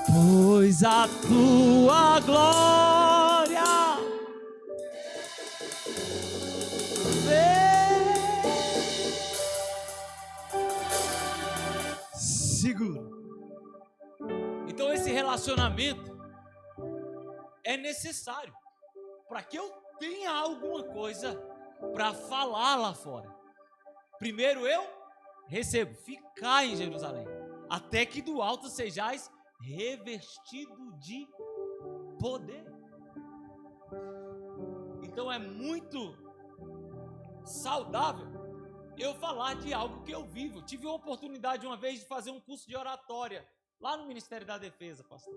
pois a tua glória segura. Então esse relacionamento é necessário para que eu tenha alguma coisa para falar lá fora. Primeiro eu recebo, ficar em Jerusalém, até que do alto sejais revestido de poder. Então é muito saudável eu falar de algo que eu vivo. Tive a oportunidade uma vez de fazer um curso de oratória lá no Ministério da Defesa, pastor.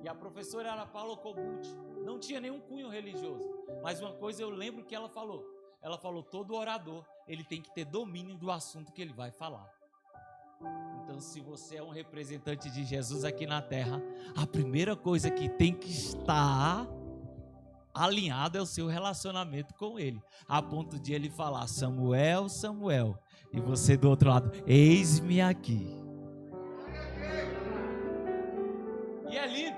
E a professora era Paula Kogut, não tinha nenhum cunho religioso, mas uma coisa eu lembro que ela falou, todo orador, ele tem que ter domínio do assunto que ele vai falar. Então, se você é um representante de Jesus aqui na terra, a primeira coisa que tem que estar alinhado é o seu relacionamento com ele, a ponto de ele falar, Samuel, Samuel, e você do outro lado, eis-me aqui. E é lindo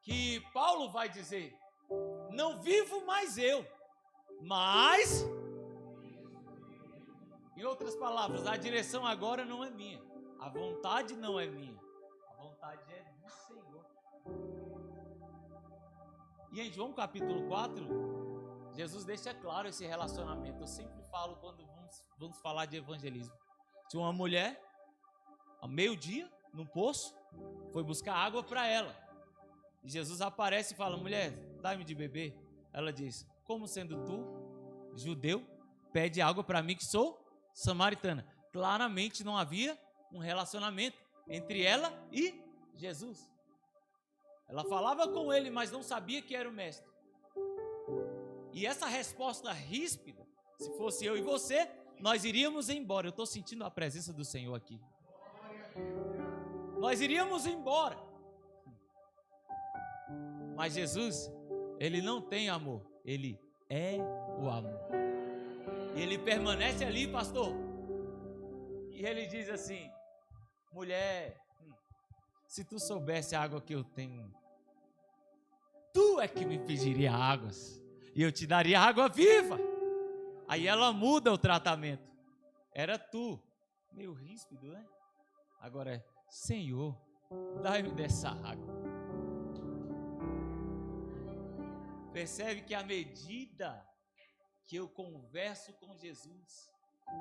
que Paulo vai dizer, não vivo mais eu, mas, em outras palavras, a direção agora não é minha, a vontade não é minha, a vontade é do Senhor. E em João capítulo 4, Jesus deixa claro esse relacionamento. Eu sempre falo quando vamos falar de evangelismo. Tinha uma mulher, ao meio-dia, no poço, foi buscar água para ela. E Jesus aparece e fala, mulher, dá-me de beber. Ela diz, como sendo tu, judeu, pede água para mim que sou samaritana. Claramente não havia um relacionamento entre ela e Jesus. Ela falava com ele, mas não sabia que era o mestre. E essa resposta ríspida, se fosse eu e você, nós iríamos embora. Eu estou sentindo a presença do Senhor aqui. Nós iríamos embora. Mas Jesus, ele não tem amor, ele é o amor. Ele permanece ali, pastor. E ele diz assim: mulher, se tu soubesse a água que eu tenho, tu é que me pediria águas, e eu te daria água viva. Aí ela muda o tratamento. Era tu, meio ríspido, né? Agora é: Senhor, dai-me dessa água. Percebe que à medida que eu converso com Jesus,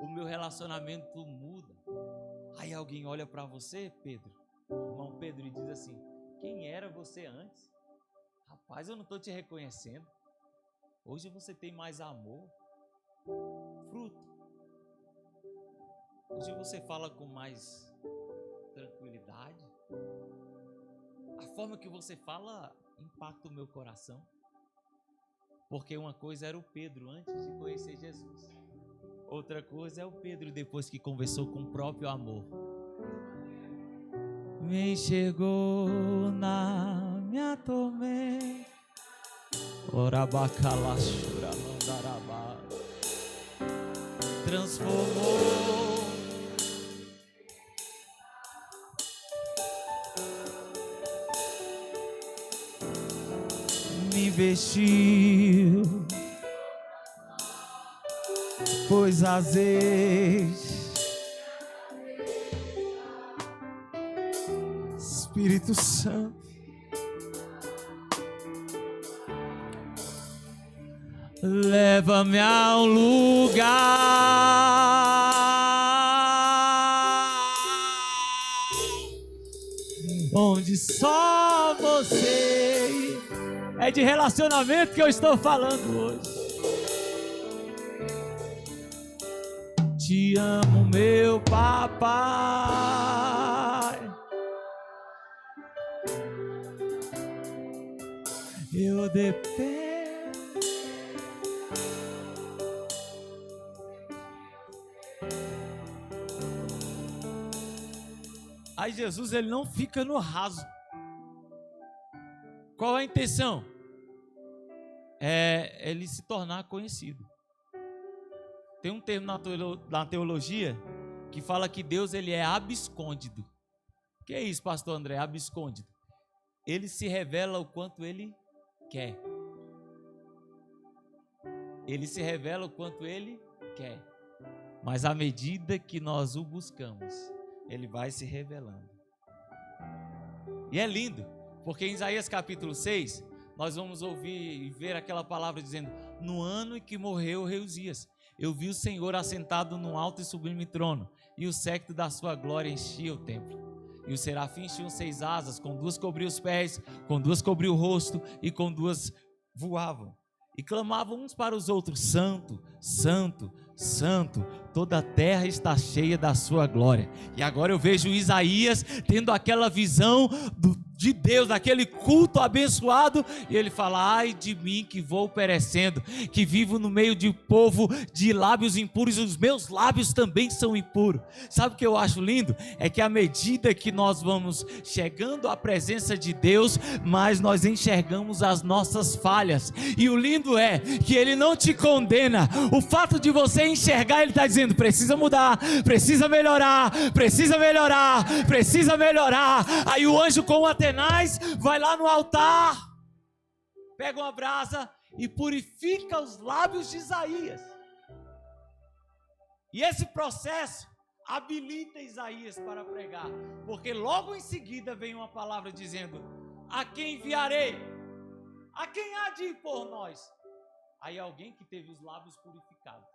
o meu relacionamento muda. Aí alguém olha para você, Pedro, irmão Pedro, e diz assim: quem era você antes? Rapaz, eu não estou te reconhecendo. Hoje você tem mais amor, fruto. Hoje você fala com mais tranquilidade. A forma que você fala impacta o meu coração. Porque uma coisa era o Pedro antes de conhecer Jesus. Outra coisa é o Pedro depois que conversou com o próprio amor. Me enxergou na minha tormenta. Orabacalachura mandarabá. Transformou. Me vestiu, pôs azeite, Espírito Santo, leva-me a um lugar onde só você. É de relacionamento que eu estou falando hoje. Te amo, meu papai. Eu dependo. Aí Jesus, ele não fica no raso. Qual a intenção? É ele se tornar conhecido. Tem um termo na teologia que fala que Deus, ele é abscôndido. O que é isso, pastor André? Abscôndido. Ele se revela o quanto ele quer. Ele se revela o quanto ele quer. Mas à medida que nós o buscamos, ele vai se revelando. E é lindo, porque em Isaías capítulo 6, nós vamos ouvir e ver aquela palavra dizendo: no ano em que morreu o rei Uzias, eu vi o Senhor assentado num alto e sublime trono, e o séquito da sua glória enchia o templo. E os serafins tinham 6 asas, com 2 cobriam os pés, com 2 cobriam o rosto, e com 2 voavam. E clamavam uns para os outros: Santo, Santo, Santo, toda a terra está cheia da sua glória. E agora eu vejo Isaías tendo aquela visão de Deus, daquele culto abençoado, e ele fala: ai de mim que vou perecendo, que vivo no meio de povo de lábios impuros, e os meus lábios também são impuros. Sabe o que eu acho lindo? É que à medida que nós vamos chegando à presença de Deus, mais nós enxergamos as nossas falhas, e o lindo é que ele não te condena. O fato de você enxergar, ele está dizendo: precisa mudar, precisa melhorar, precisa melhorar, precisa melhorar. Aí o anjo com o Atenaz vai lá no altar, pega uma brasa e purifica os lábios de Isaías. E esse processo habilita Isaías para pregar, porque logo em seguida vem uma palavra dizendo: a quem enviarei? A quem há de ir por nós? Aí alguém que teve os lábios purificados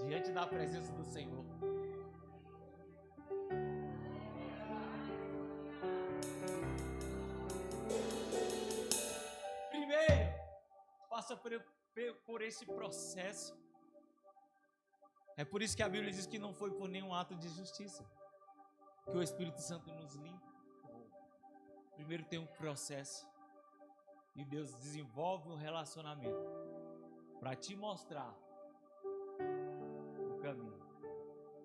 diante da presença do Senhor. Primeiro, passa por esse processo. É por isso que a Bíblia diz que não foi por nenhum ato de justiça que o Espírito Santo nos limpa. Primeiro tem um processo, e Deus desenvolve um relacionamento para te mostrar o caminho.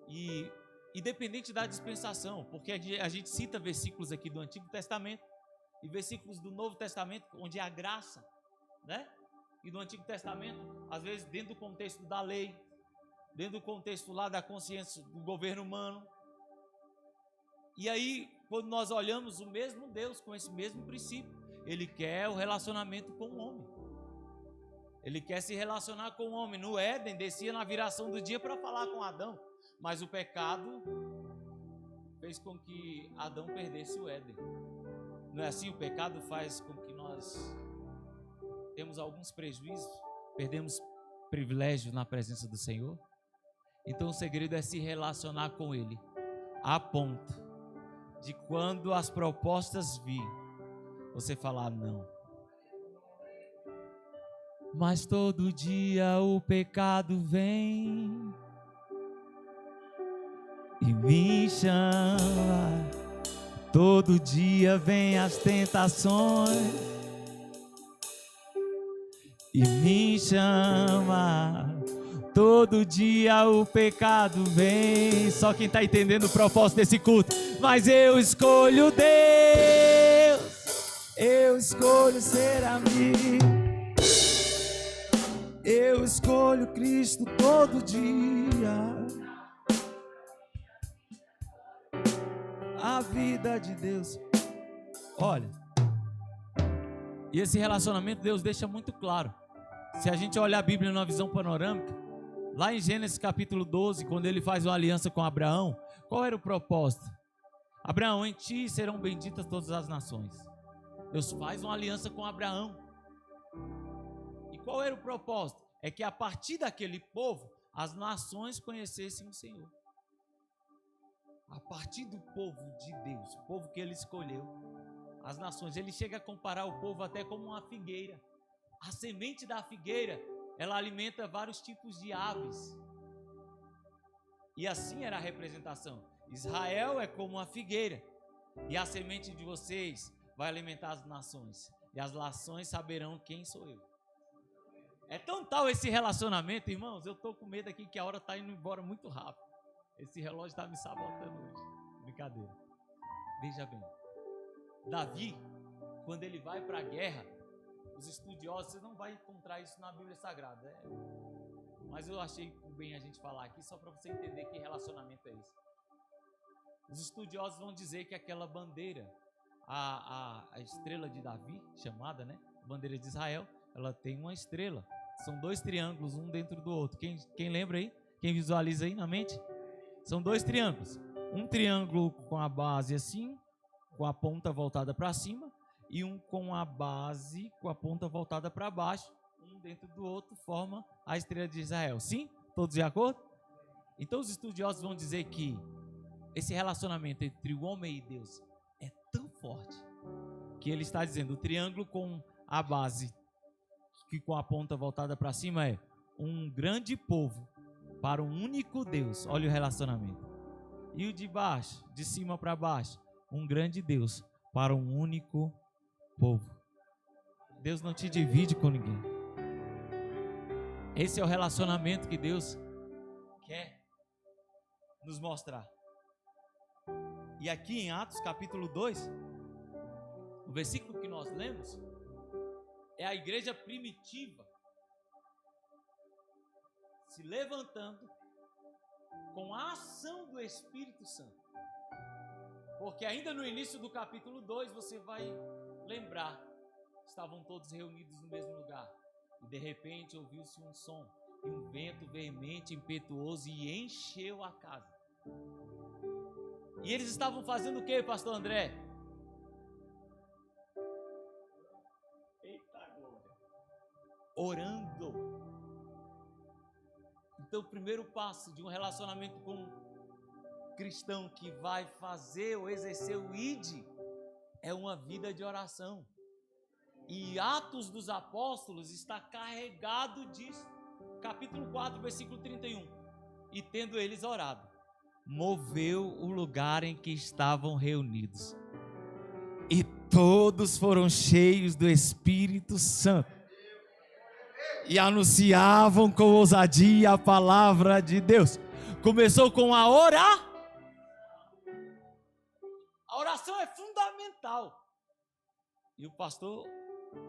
E independente da dispensação, porque a gente cita versículos aqui do Antigo Testamento e versículos do Novo Testamento, onde a graça, né? e do Antigo Testamento, às vezes dentro do contexto da lei, dentro do contexto lá da consciência do governo humano. E aí, quando nós olhamos o mesmo Deus com esse mesmo princípio, Ele quer o relacionamento com o homem. Ele quer se relacionar com o homem. No Éden, descia na viração do dia para falar com Adão, mas o pecado fez com que Adão perdesse o Éden. Não é assim? O pecado faz com que nós temos alguns prejuízos, perdemos privilégios na presença do Senhor. Então o segredo é se relacionar com Ele, a ponto de quando as propostas virem, você falar não. Mas todo dia o pecado vem e me chama. Todo dia vem as tentações e me chama. Todo dia o pecado vem. Só quem está entendendo o propósito desse culto. Mas eu escolho Deus, eu escolho ser amigo, eu escolho Cristo todo dia. A vida de Deus. Olha, e esse relacionamento Deus deixa muito claro. Se a gente olhar a Bíblia numa visão panorâmica, lá em Gênesis capítulo 12, quando ele faz uma aliança com Abraão, qual era o propósito? Abraão, em ti serão benditas todas as nações. Deus faz uma aliança com Abraão. E qual era o propósito? É que a partir daquele povo, as nações conhecessem o Senhor. A partir do povo de Deus, o povo que ele escolheu, as nações, ele chega a comparar o povo até como uma figueira. A semente da figueira, ela alimenta vários tipos de aves. E assim era a representação. Israel é como uma figueira, e a semente de vocês vai alimentar as nações, e as nações saberão quem sou eu. É tão tal esse relacionamento, irmãos, eu estou com medo aqui que a hora está indo embora muito rápido. Esse relógio está me sabotando hoje. Brincadeira. Veja bem, Davi, quando ele vai para a guerra, os estudiosos, você não vai encontrar isso na Bíblia Sagrada, mas eu achei por bem a gente falar aqui, só para você entender que relacionamento é esse. Os estudiosos vão dizer que aquela bandeira, a estrela de Davi, chamada, né, bandeira de Israel, ela tem uma estrela. São dois triângulos, um dentro do outro. Quem lembra aí? Quem visualiza aí na mente? São dois triângulos. Um triângulo com a base assim, com a ponta voltada para cima, e um com a base, com a ponta voltada para baixo, um dentro do outro, forma a estrela de Israel. Sim? Todos de acordo? Então os estudiosos vão dizer que esse relacionamento entre o homem e Deus é tão forte, que ele está dizendo, o triângulo com a base, que com a ponta voltada para cima é um grande povo para um único Deus. Olha o relacionamento. E o de baixo, de cima para baixo, um grande Deus para um único povo. Deus não te divide com ninguém. Esse é o relacionamento que Deus quer nos mostrar. E aqui em Atos capítulo 2, o versículo que nós lemos, é a igreja primitiva se levantando com a ação do Espírito Santo. Porque ainda no início do capítulo 2 você vai lembrar, estavam todos reunidos no mesmo lugar, e de repente ouviu-se um som, e um vento veemente, impetuoso, e encheu a casa. E eles estavam fazendo o que, pastor André? Eita glória! Orando. Então o primeiro passo de um relacionamento com um cristão que vai fazer ou exercer o ID é uma vida de oração. E Atos dos Apóstolos está carregado disso. Capítulo 4, versículo 31. E tendo eles orado, moveu o lugar em que estavam reunidos, e todos foram cheios do Espírito Santo e anunciavam com ousadia a palavra de Deus. Começou com a orar. A oração é fundamental. E o pastor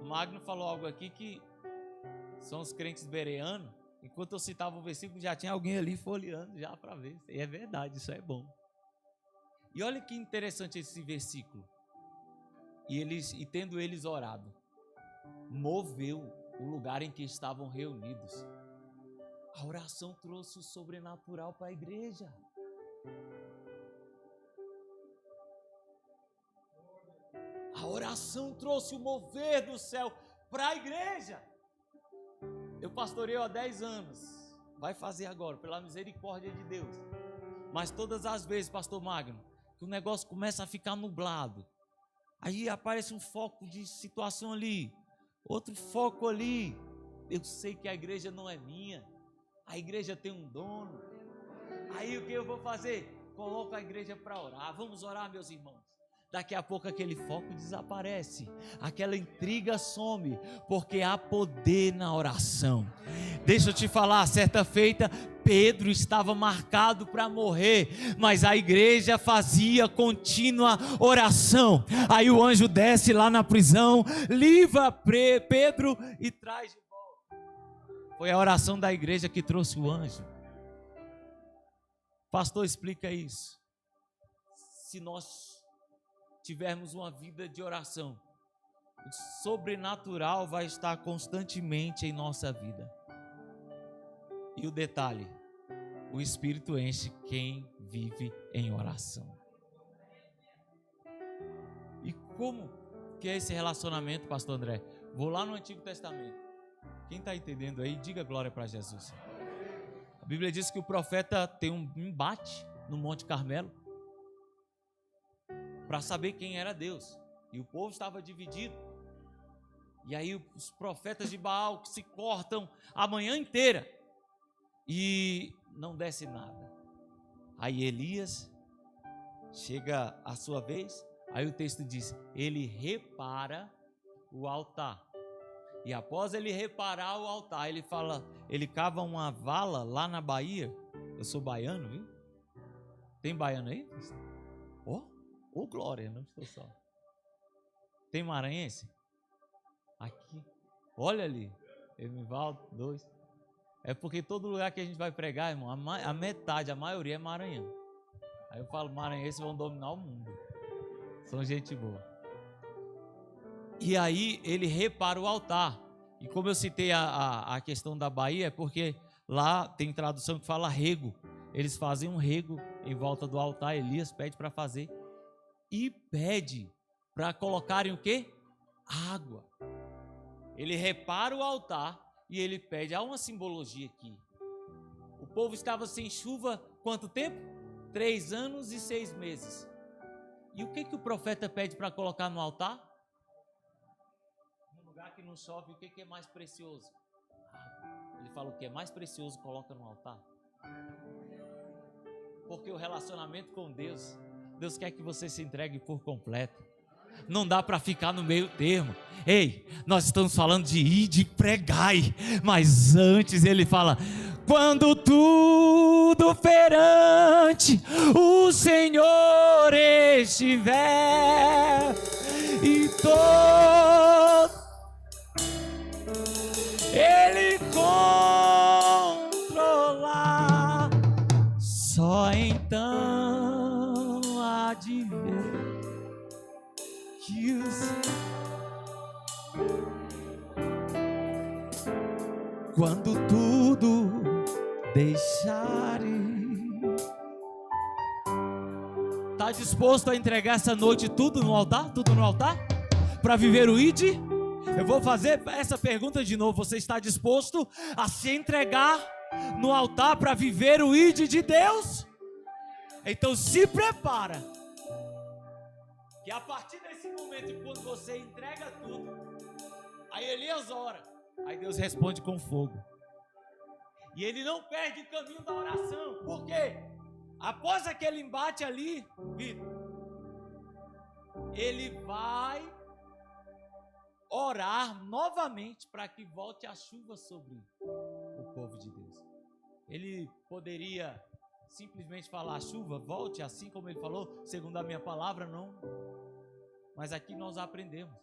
Magno falou algo aqui que são os crentes bereanos. Enquanto eu citava o versículo, já tinha alguém ali folheando já para ver. E é verdade, isso é bom. E olha que interessante esse versículo. E tendo eles orado, moveu o lugar em que estavam reunidos. A oração trouxe o sobrenatural para a igreja. A oração trouxe o mover do céu para a igreja. Eu pastoreio há 10 anos. Vai fazer agora, pela misericórdia de Deus. Mas todas as vezes, pastor Magno, que o negócio começa a ficar nublado, aí aparece um foco de situação ali, outro foco ali. Eu sei que a igreja não é minha. A igreja tem um dono. Aí o que eu vou fazer? Coloco a igreja para orar. Vamos orar, meus irmãos. Daqui a pouco aquele foco desaparece, aquela intriga some, porque há poder na oração. Deixa eu te falar, certa feita, Pedro estava marcado para morrer, mas a igreja fazia contínua oração. Aí o anjo desce lá na prisão, livra Pedro e traz de volta. Foi a oração da igreja que trouxe o anjo. Pastor, explica isso. Se nós tivermos uma vida de oração, o sobrenatural vai estar constantemente em nossa vida. E o detalhe, o Espírito enche quem vive em oração. E como que é esse relacionamento, pastor André? Vou lá no Antigo Testamento. Quem está entendendo aí, diga glória para Jesus. A Bíblia diz que o profeta tem um embate no Monte Carmelo para saber quem era Deus. E o povo estava dividido. E aí os profetas de Baal que se cortam a manhã inteira e não desce nada. Aí Elias chega a sua vez. Aí o texto diz, ele repara o altar. E após ele reparar o altar, ele fala, ele cava uma vala lá na Bahia. Eu sou baiano, viu? Tem baiano aí? Oh, glória, não estou só. Tem maranhense? Aqui. Olha ali. Emivaldo, 2. É porque todo lugar que a gente vai pregar, irmão, a metade, a maioria é maranhão. Aí eu falo, maranhenses vão dominar o mundo. São gente boa. E aí ele repara o altar. E como eu citei a questão da Bahia, é porque lá tem tradução que fala rego. Eles fazem um rego em volta do altar. Elias pede para fazer. E pede para colocarem o quê? Água. Ele repara o altar e ele pede. Há uma simbologia aqui. O povo estava sem chuva quanto tempo? 3 anos e 6 meses. E o que o profeta pede para colocar no altar? No lugar que não chove, o que é mais precioso? Ele fala o que é mais precioso, coloca no altar. Porque o relacionamento com Deus, Deus quer que você se entregue por completo. Não dá para ficar no meio termo. Ei, nós estamos falando de ir, de pregai. Mas antes ele fala, quando tudo perante o Senhor estiver e todo Ele controlar, só então há de ver que os... Quando tudo deixarem, está disposto a entregar essa noite tudo no altar? Tudo no altar? Para viver o ID? Eu vou fazer essa pergunta de novo. Você está disposto a se entregar no altar para viver o ID de Deus? Então se prepara, que a partir desse momento, quando você entrega tudo, aí Elias ora, aí Deus responde com fogo. E ele não perde o caminho da oração. Por quê? Após aquele embate ali, Vitor, ele vai orar novamente para que volte a chuva sobre o povo de Deus. Ele poderia simplesmente falar, chuva, volte, assim como ele falou, segundo a minha palavra, não. Mas aqui nós aprendemos.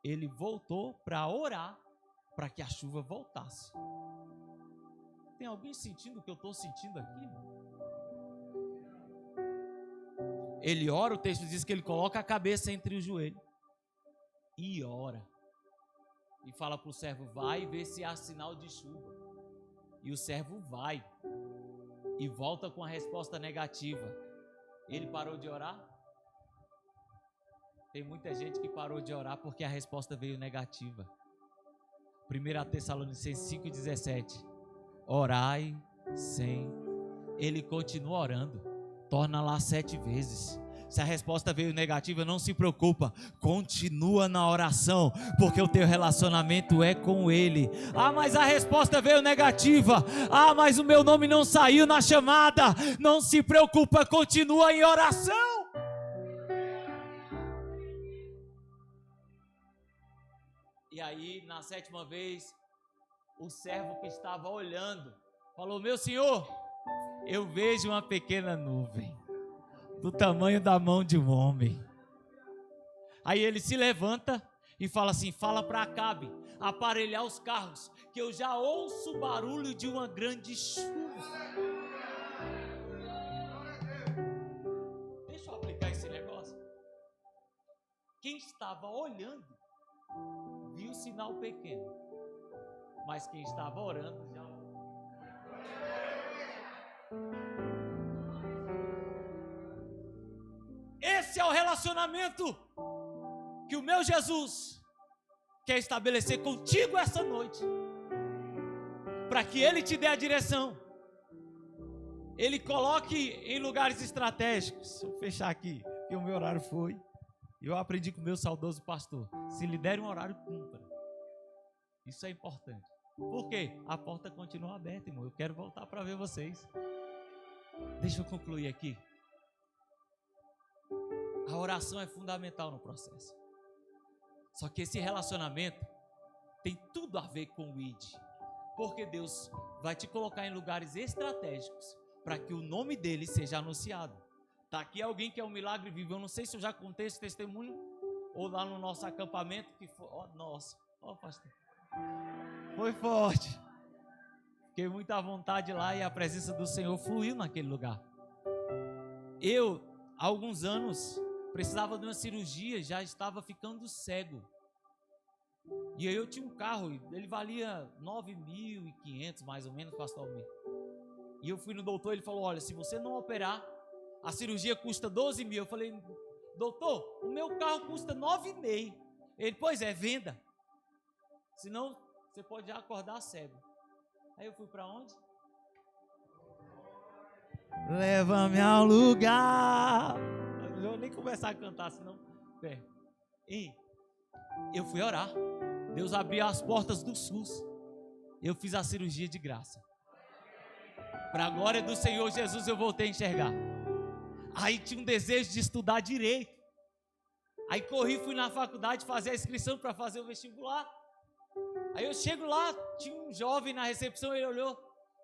Ele voltou para orar, para que a chuva voltasse. Tem alguém sentindo o que eu estou sentindo aqui? Ele ora, o texto diz que ele coloca a cabeça entre os joelhos e ora. E fala para o servo, vai ver se há sinal de chuva. E o servo vai e volta com a resposta negativa. Ele parou de orar? Tem muita gente que parou de orar porque a resposta veio negativa. 1 Tessalonicenses 5,17. Orai sem. Ele continua orando. Torna lá 7 vezes. Se a resposta veio negativa, não se preocupa. Continua na oração, porque o teu relacionamento é com Ele. Ah, mas a resposta veio negativa. Ah, mas o meu nome não saiu na chamada. Não se preocupa, continua em oração. E aí, na 7ª vez, o servo que estava olhando falou: meu senhor, eu vejo uma pequena nuvem do tamanho da mão de um homem. Aí ele se levanta e fala assim: fala para Acabe aparelhar os carros, que eu já ouço o barulho de uma grande chuva. Deixa eu aplicar esse negócio. Quem estava olhando viu o sinal pequeno, mas quem estava orando já... Esse é o relacionamento que o meu Jesus quer estabelecer contigo essa noite, para que Ele te dê a direção, Ele coloque em lugares estratégicos. Vou fechar aqui, que o meu horário foi. Eu aprendi com o meu saudoso pastor: se lhe der um horário, cumpra. Isso é importante. Por quê? A porta continua aberta, irmão. Eu quero voltar para ver vocês. Deixa eu concluir aqui. A oração é fundamental no processo. Só que esse relacionamento tem tudo a ver com o ID. Porque Deus vai te colocar em lugares estratégicos para que o nome dele seja anunciado. Está aqui alguém que é um milagre vivo. Eu não sei se eu já contei esse testemunho ou lá no nosso acampamento que foi... Oh, nossa, ó, pastor. Foi forte. Fiquei muito à vontade lá e a presença do Senhor fluiu naquele lugar. Eu, há alguns anos, precisava de uma cirurgia, já estava ficando cego. E aí eu tinha um carro, ele valia 9.500 mais ou menos, pastor Almir. E eu fui no doutor, ele falou: olha, se você não operar, a cirurgia custa 12 mil. Eu falei: doutor, o meu carro custa 9,5. Ele: pois é, venda. Senão você pode já acordar cego. Aí eu fui para onde? Leva-me ao lugar. Não vou nem começar a cantar, senão... E eu fui orar. Deus abriu as portas do SUS. Eu fiz a cirurgia de graça. Para a glória do Senhor Jesus, eu voltei a enxergar. Aí tinha um desejo de estudar direito. Aí corri, fui na faculdade fazer a inscrição para fazer o vestibular. Aí eu chego lá, tinha um jovem na recepção, ele olhou: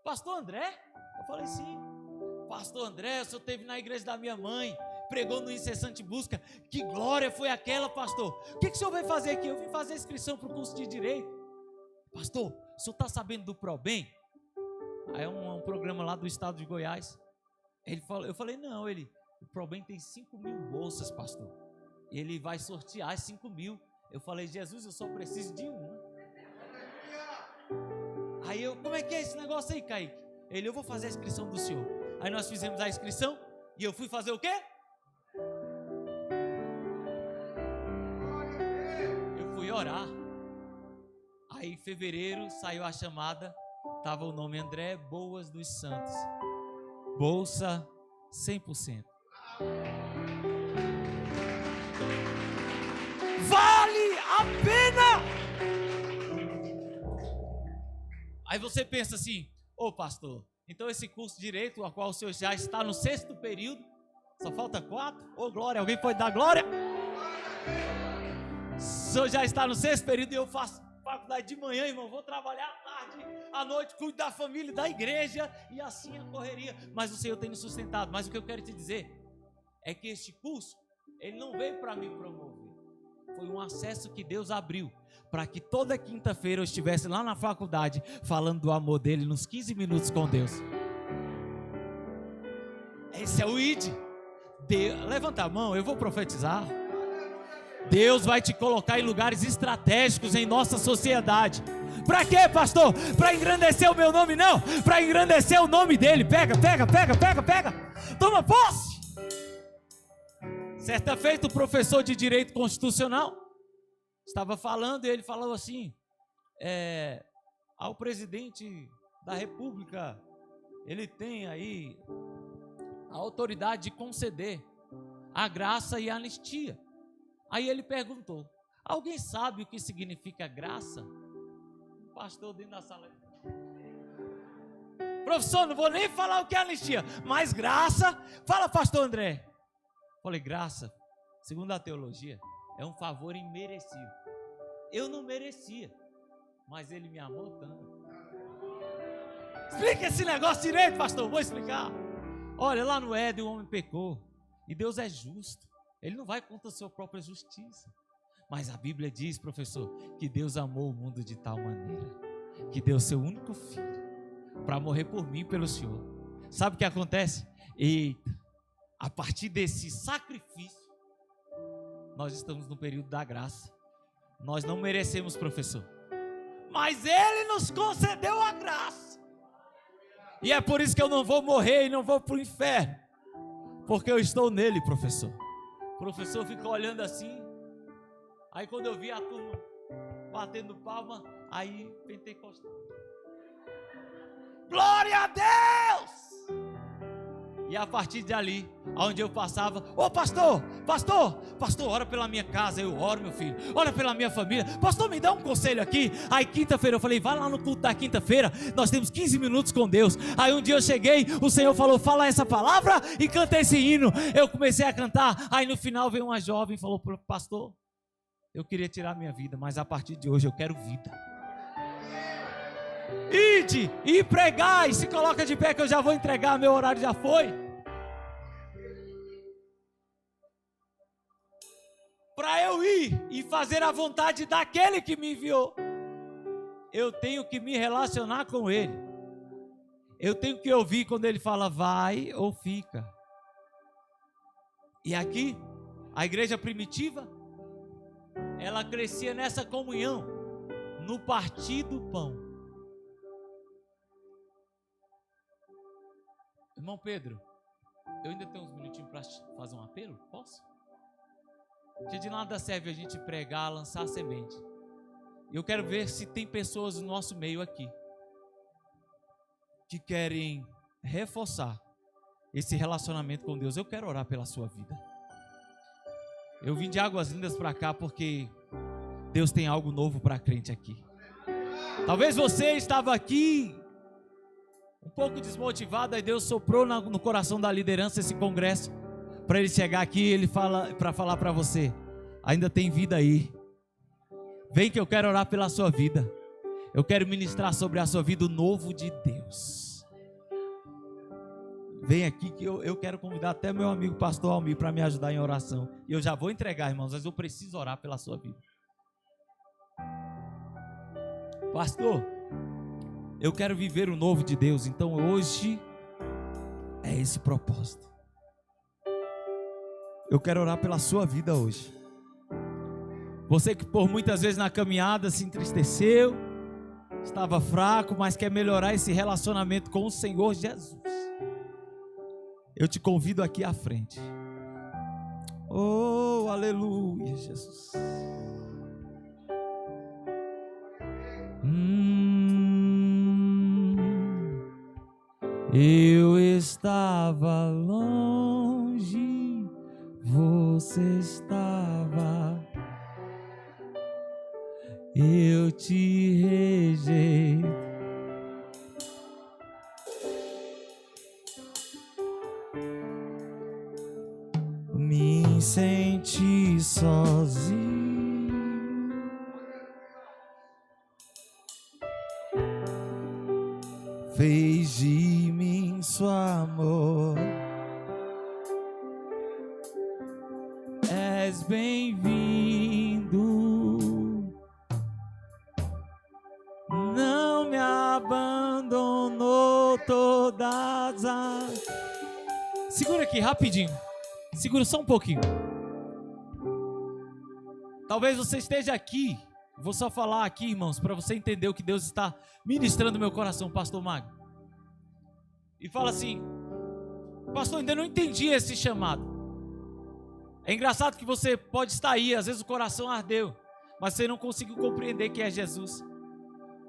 pastor André? Eu falei: sim. Pastor André, o senhor esteve na igreja da minha mãe, pregou no Incessante Busca. Que glória foi aquela, pastor? O que o senhor veio fazer aqui? Eu vim fazer a inscrição para o curso de Direito. Pastor, o senhor está sabendo do ProBem? Aí é um programa lá do estado de Goiás. Ele falou, eu falei: não, o ProBem tem 5.000 bolsas, pastor. Ele vai sortear as 5.000. Eu falei: Jesus, eu só preciso de uma. Aí eu: como é que é esse negócio aí, Kaique? Ele: eu vou fazer a inscrição do senhor. Aí nós fizemos a inscrição e eu fui fazer o quê? Eu fui orar. Aí em fevereiro saiu a chamada, estava o nome André Boas dos Santos. Bolsa 100%. Vale a pena! Aí você pensa assim: ô pastor, então esse curso de Direito, a qual o senhor já está no 6º período, só falta 4? Ô glória, alguém pode dar glória? O senhor já está no 6º período e eu faço faculdade de manhã, irmão, vou trabalhar à tarde, à noite, cuido da família, da igreja, e assim a correria. Mas o Senhor tem me sustentado. Mas o que eu quero te dizer é que este curso, ele não veio para me promover, Foi um acesso que Deus abriu para que toda quinta-feira eu estivesse lá na faculdade falando do amor dele nos 15 minutos com Deus. Esse é o ID. Levanta a mão, eu vou profetizar. Deus vai te colocar em lugares estratégicos em nossa sociedade. Para quê, pastor? Para engrandecer o meu nome? Não, para engrandecer o nome dele. Pega. Toma posse. Certa feita, o professor de Direito Constitucional estava falando e ele falou assim: ao presidente da República, ele tem aí a autoridade de conceder a graça e a anistia. Aí ele perguntou: alguém sabe o que significa graça? O pastor dentro da sala: professor, não vou nem falar o que é anistia, mas graça. Fala, pastor André. Falei: graça, segundo a teologia, é um favor imerecido. Eu não merecia, mas ele me amou tanto. Explica esse negócio direito, pastor. Vou explicar. Olha, lá no Éden o homem pecou e Deus é justo. Ele não vai contra a sua própria justiça. Mas a Bíblia diz, professor, que Deus amou o mundo de tal maneira que deu seu único filho para morrer por mim e pelo Senhor. Sabe o que acontece? Eita, a partir desse sacrifício, nós estamos no período da graça. Nós não merecemos, professor, mas Ele nos concedeu a graça. E é por isso que eu não vou morrer e não vou para o inferno, porque eu estou nele, professor. O professor ficou olhando assim. Aí quando eu vi a turma batendo palma, aí pentecostal. Glória a Deus! E a partir de ali, onde eu passava: ô pastor, ora pela minha casa. Eu oro, meu filho, ora pela minha família. Pastor, me dá um conselho aqui. Aí quinta-feira eu falei: vai lá no culto da quinta-feira, nós temos 15 minutos com Deus. Aí um dia eu cheguei, o Senhor falou: fala essa palavra e canta esse hino. Eu comecei a cantar, aí no final veio uma jovem e falou: pastor, eu queria tirar minha vida, mas a partir de hoje eu quero vida. Ide e pregai. Se coloca de pé que eu já vou entregar, meu horário já foi. Para eu ir e fazer a vontade daquele que me enviou, eu tenho que me relacionar com ele. Eu tenho que ouvir quando ele fala vai ou fica. E aqui, a igreja primitiva, ela crescia nessa comunhão, no partir do pão. Irmão Pedro, eu ainda tenho uns minutinhos para fazer um apelo, posso? Porque de nada serve a gente pregar, lançar a semente. Eu quero ver se tem pessoas no nosso meio aqui que querem reforçar esse relacionamento com Deus. Eu quero orar pela sua vida. Eu vim de Águas Lindas para cá porque Deus tem algo novo para crente aqui. Talvez você estava aqui um pouco desmotivado, aí Deus soprou no coração da liderança esse congresso, para ele chegar aqui, ele fala para falar para você: ainda tem vida aí. Vem que eu quero orar pela sua vida. Eu quero ministrar sobre a sua vida o novo de Deus. Vem aqui que eu quero convidar até meu amigo pastor Almir para me ajudar em oração. E eu já vou entregar, irmãos, mas eu preciso orar pela sua vida. Pastor, eu quero viver o novo de Deus. Então hoje é esse propósito. Eu quero orar pela sua vida hoje. Você que por muitas vezes na caminhada se entristeceu, estava fraco, mas quer melhorar esse relacionamento com o Senhor Jesus. Eu te convido aqui à frente. Oh, aleluia, Jesus. Eu estava longe, você estava. Eu te rejeito. Me senti sozinho. Fez de mim seu amor. És bem-vindo todas as... Segura aqui, rapidinho. Segura só um pouquinho. Talvez você esteja aqui. Vou só falar aqui, irmãos, para você entender o que Deus está ministrando no meu coração, pastor Magno. E fala assim: pastor, ainda não entendi esse chamado. É engraçado que você pode estar aí, às vezes o coração ardeu, mas você não conseguiu compreender que é Jesus.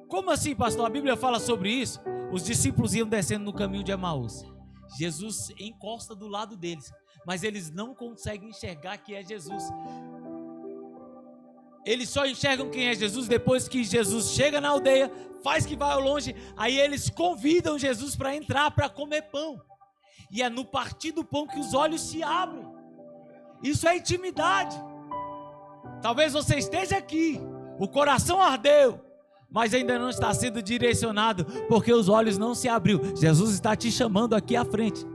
Como assim, pastor? A Bíblia fala sobre isso. Os discípulos iam descendo no caminho de Emaús. Jesus encosta do lado deles, mas eles não conseguem enxergar que é Jesus. Eles só enxergam quem é Jesus depois que Jesus chega na aldeia, faz que vai ao longe, aí eles convidam Jesus para entrar, para comer pão. E é no partir do pão que os olhos se abrem. Isso é intimidade. Talvez você esteja aqui, o coração ardeu, mas ainda não está sendo direcionado, porque os olhos não se abriu. Jesus está te chamando aqui à frente.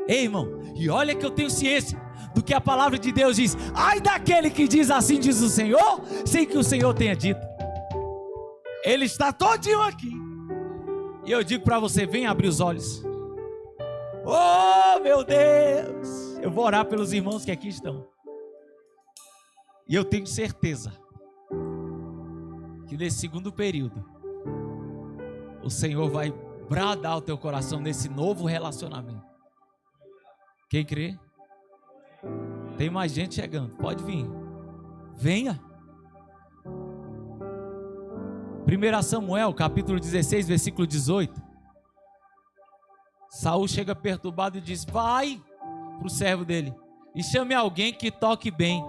Ei, irmão, e olha que eu tenho ciência do que a palavra de Deus diz. Ai daquele que diz assim diz o Senhor, sem que o Senhor tenha dito. Ele está todinho aqui. E eu digo para você, vem abrir os olhos. Oh, meu Deus. Eu vou orar pelos irmãos que aqui estão. E eu tenho certeza que nesse segundo período o Senhor vai bradar o teu coração nesse novo relacionamento. Quem crê? Tem mais gente chegando, pode vir. Venha. 1 Samuel, capítulo 16, versículo 18. Saul chega perturbado e diz: vai para o servo dele e chame alguém que toque bem.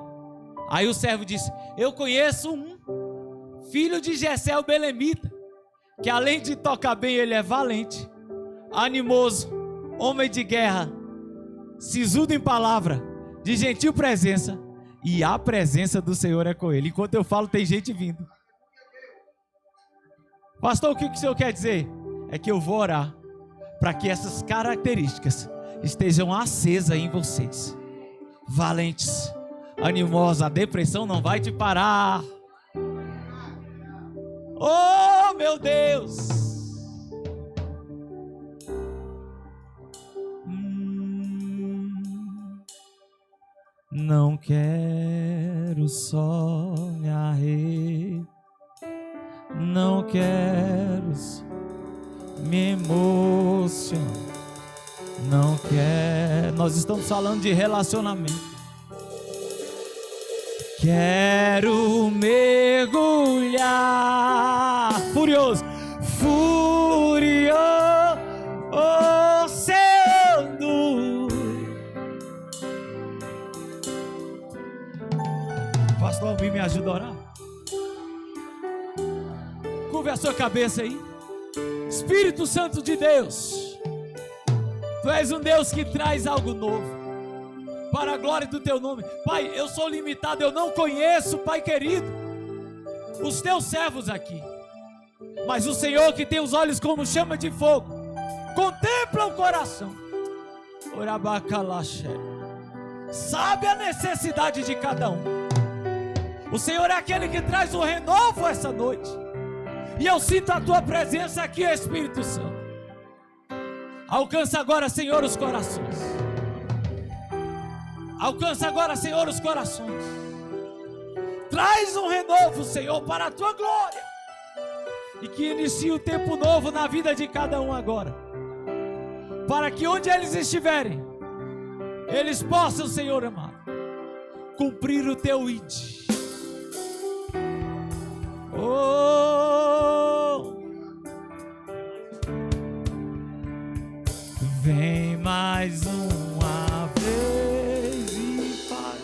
Aí o servo disse: eu conheço um filho de Jessé o belemita, que além de tocar bem, ele é valente, animoso, homem de guerra, sisudo em palavra, de gentil presença, e a presença do Senhor é com ele. Enquanto eu falo, tem gente vindo. Pastor, o que o senhor quer dizer? É que eu vou orar para que essas características estejam acesas em vocês. Valentes, animosos, a depressão não vai te parar. Oh, meu Deus! Não quero só me não quero me emocionar, não quero. Nós estamos falando de relacionamento. Quero mergulhar, furioso, oceano. Pastor Alvim, me ajuda a orar. Curve a sua cabeça aí. Espírito Santo de Deus, Tu és um Deus que traz algo novo para a glória do Teu nome. Pai, eu sou limitado, eu não conheço, Pai querido, os Teus servos aqui, mas o Senhor que tem os olhos como chama de fogo, contempla o coração. Sabe a necessidade de cada um. O Senhor é aquele que traz o renovo essa noite. E eu sinto a Tua presença aqui, Espírito Santo. Alcança agora, Senhor, os corações. Alcança agora, Senhor, os corações. Traz um renovo, Senhor, para a Tua glória. E que inicie o tempo novo na vida de cada um agora. Para que onde eles estiverem, eles possam, Senhor amado, cumprir o Teu ID. Oh, vem mais uma vez e faz.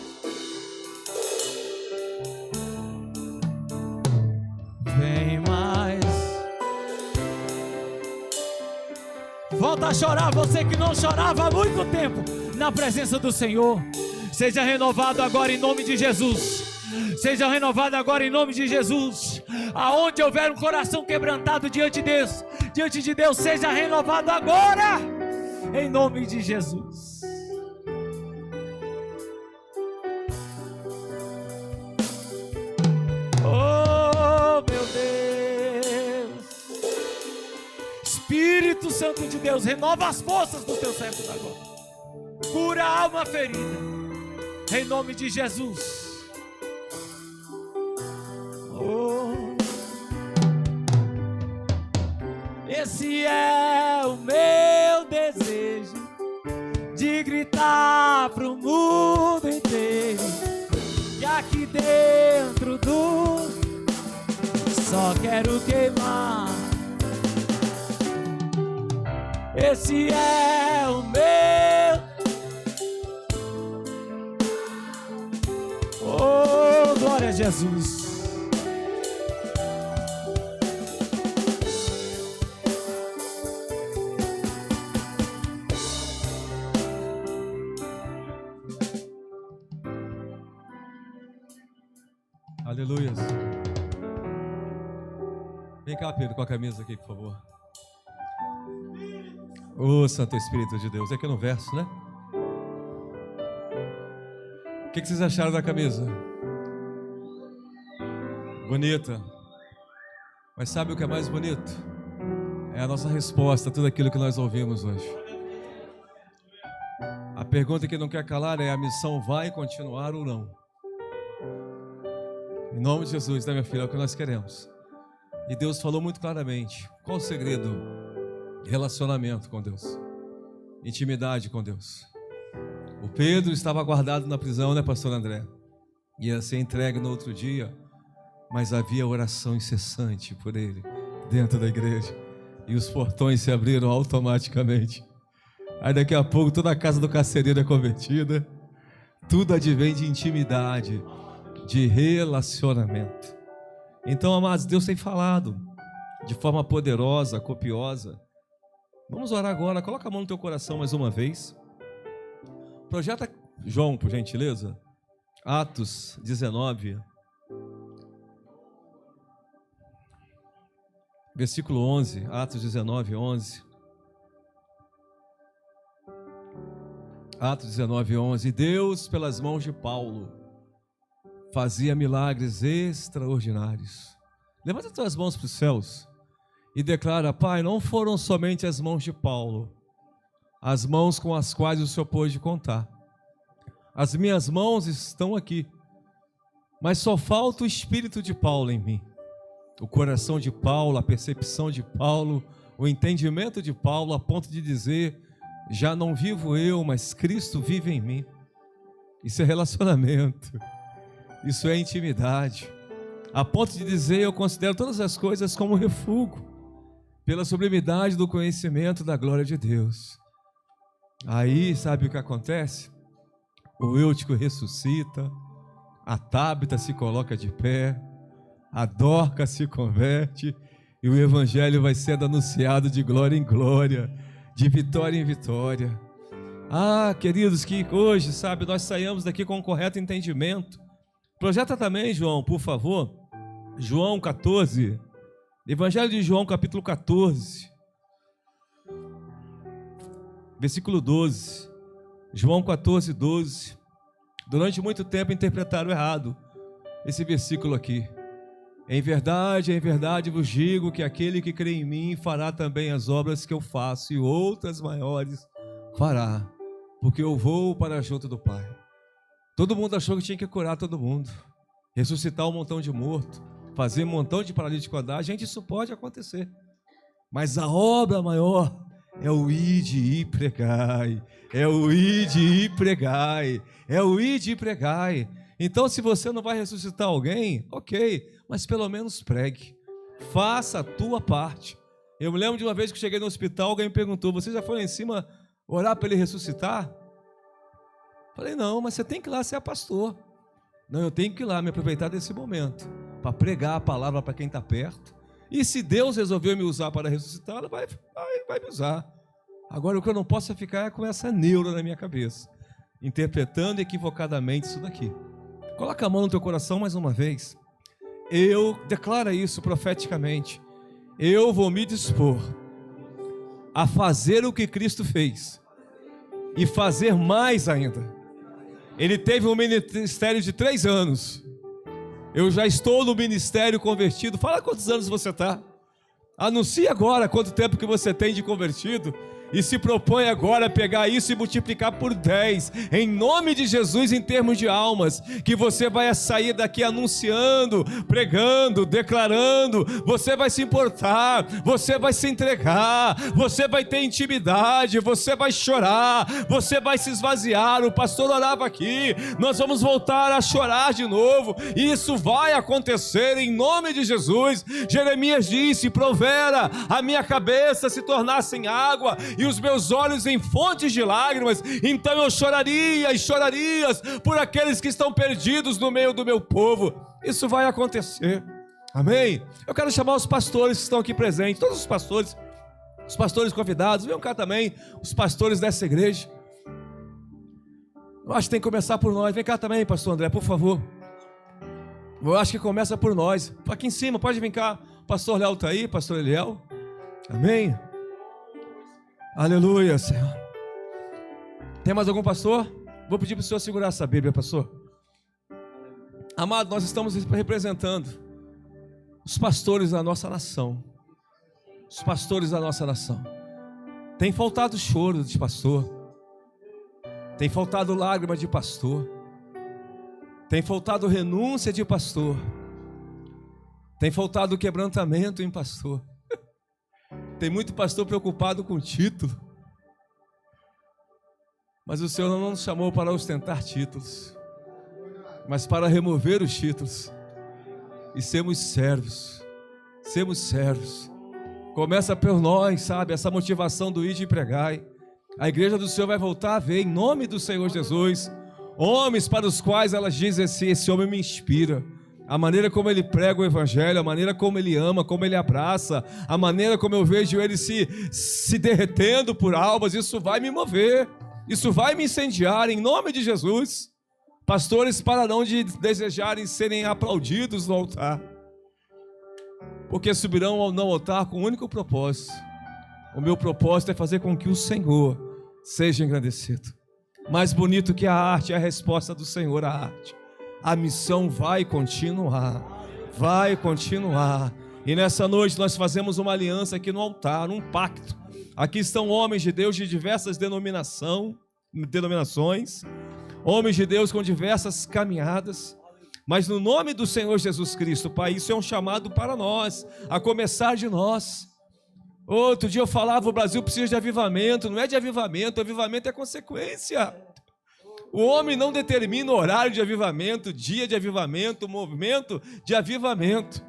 Vem mais. Volta a chorar, você que não chorava há muito tempo na presença do Senhor. Seja renovado agora em nome de Jesus. Seja renovado agora em nome de Jesus. Aonde houver um coração quebrantado diante de Deus, seja renovado agora em nome de Jesus. Oh, meu Deus. Espírito Santo de Deus, renova as forças dos teus servos agora. Cura a alma ferida, em nome de Jesus. Oh. Esse é o meu desejo, de gritar pro mundo inteiro, que aqui dentro do só quero queimar. Esse é o meu, oh, glória a Jesus. Aleluia. Vem cá, Pedro, com a camisa aqui, por favor. Ô, Santo Espírito de Deus. É aqui no verso, né? O que vocês acharam da camisa? Bonita. Mas sabe o que é mais bonito? É a nossa resposta a tudo aquilo que nós ouvimos hoje. A pergunta que não quer calar é: a missão vai continuar ou não? Em nome de Jesus, né, minha filha? É o que nós queremos. E Deus falou muito claramente. Qual o segredo? Relacionamento com Deus. Intimidade com Deus. O Pedro estava guardado na prisão, né, pastor André? Ia ser entregue no outro dia, mas havia oração incessante por ele dentro da igreja. E os portões se abriram automaticamente. Aí daqui a pouco toda a casa do carcereiro é convertida. Tudo advém de intimidade, de relacionamento. Então, amados, Deus tem falado de forma poderosa, copiosa. Vamos orar agora. Coloca a mão no teu coração mais uma vez. Projeta, João, por gentileza, Atos 19, versículo 11. Atos 19, 11. Atos 19, 11. Deus, pelas mãos de Paulo, fazia milagres extraordinários. Levanta as tuas mãos para os céus e declara: Pai, não foram somente as mãos de Paulo, as mãos com as quais o Senhor pôde contar. As minhas mãos estão aqui, mas só falta o espírito de Paulo em mim. O coração de Paulo, a percepção de Paulo, o entendimento de Paulo, a ponto de dizer: já não vivo eu, mas Cristo vive em mim. Isso é relacionamento. Isso é intimidade. A ponto de dizer: eu considero todas as coisas como refúgio, pela sublimidade do conhecimento da glória de Deus. Aí, sabe o que acontece? O Eutico ressuscita, a Tábita se coloca de pé, a Dorca se converte, e o Evangelho vai sendo anunciado de glória em glória, de vitória em vitória. Ah, queridos, que hoje, sabe, nós saímos daqui com um correto entendimento. Projeta também, João, por favor, João 14, Evangelho de João, capítulo 14, versículo 12. João 14, 12. Durante muito tempo interpretaram errado esse versículo aqui. Em verdade vos digo que aquele que crê em mim fará também as obras que eu faço, e outras maiores fará, porque eu vou para junto do Pai. Todo mundo achou que tinha que curar todo mundo, ressuscitar um montão de morto, fazer um montão de paralítico andar. Gente, isso pode acontecer, mas a obra maior é o ide e pregai, é o ide e pregai, é o ide e pregai. Então, se você não vai ressuscitar alguém, ok, mas pelo menos pregue, faça a tua parte. Eu me lembro de uma vez que cheguei no hospital, alguém me perguntou: você já foi lá em cima orar para ele ressuscitar? Falei: não, mas você tem que ir lá, você é pastor. Não, eu tenho que ir lá me aproveitar desse momento para pregar a palavra para quem está perto. E se Deus resolveu me usar para ressuscitar, ela vai me usar. Agora, o que eu não posso ficar é com essa neura na minha cabeça, interpretando equivocadamente isso daqui. Coloca a mão no teu coração mais uma vez. Eu declaro isso profeticamente. Eu vou me dispor a fazer o que Cristo fez e fazer mais ainda. Ele teve um ministério de 3 anos. Eu já estou no ministério convertido. Fala quantos anos você está. Anuncie agora quanto tempo que você tem de convertido. E se propõe agora a pegar isso e multiplicar por 10, em nome de Jesus, em termos de almas, que você vai sair daqui anunciando, pregando, declarando, você vai se importar, você vai se entregar, você vai ter intimidade, você vai chorar, você vai se esvaziar. O pastor orava aqui, nós vamos voltar a chorar de novo, e isso vai acontecer em nome de Jesus. Jeremias disse: provera a minha cabeça se tornasse em água, e os meus olhos em fontes de lágrimas, então eu choraria e chorarias por aqueles que estão perdidos no meio do meu povo. Isso vai acontecer, amém? Eu quero chamar os pastores que estão aqui presentes, todos os pastores convidados, venham cá também, os pastores dessa igreja. Eu acho que tem que começar por nós. Vem cá também, pastor André, por favor. Eu acho que começa por nós. Aqui em cima, pode vir cá, pastor Léo está aí, pastor Eliel, amém? Aleluia, Senhor. Tem mais algum pastor? Vou pedir para o senhor segurar essa Bíblia, pastor. Amado, nós estamos representando os pastores da nossa nação. Os pastores da nossa nação. Tem faltado choro de pastor. Tem faltado lágrima de pastor. Tem faltado renúncia de pastor. Tem faltado quebrantamento em pastor. Tem muito pastor preocupado com o título. Mas o Senhor não nos chamou para ostentar títulos, mas para remover os títulos e sermos servos. Sermos servos. Começa por nós, sabe? Essa motivação do ir e pregai. A igreja do Senhor vai voltar a ver, em nome do Senhor Jesus, homens para os quais elas dizem assim: esse homem me inspira. A maneira como ele prega o evangelho, a maneira como ele ama, como ele abraça, a maneira como eu vejo ele se derretendo por almas, isso vai me mover, isso vai me incendiar em nome de Jesus. Pastores pararão de desejarem serem aplaudidos no altar, porque subirão ao não altar com um único propósito. O meu propósito é fazer com que o Senhor seja engrandecido. Mais bonito que a arte é a resposta do Senhor à arte. A missão vai continuar, vai continuar. E nessa noite nós fazemos uma aliança aqui no altar, um pacto. Aqui estão homens de Deus de diversas denominações, homens de Deus com diversas caminhadas, mas no nome do Senhor Jesus Cristo, Pai, isso é um chamado para nós, a começar de nós. Outro dia eu falava: o Brasil precisa de avivamento. Não é de avivamento, avivamento é consequência. O homem não determina o horário de avivamento, dia de avivamento, movimento de avivamento.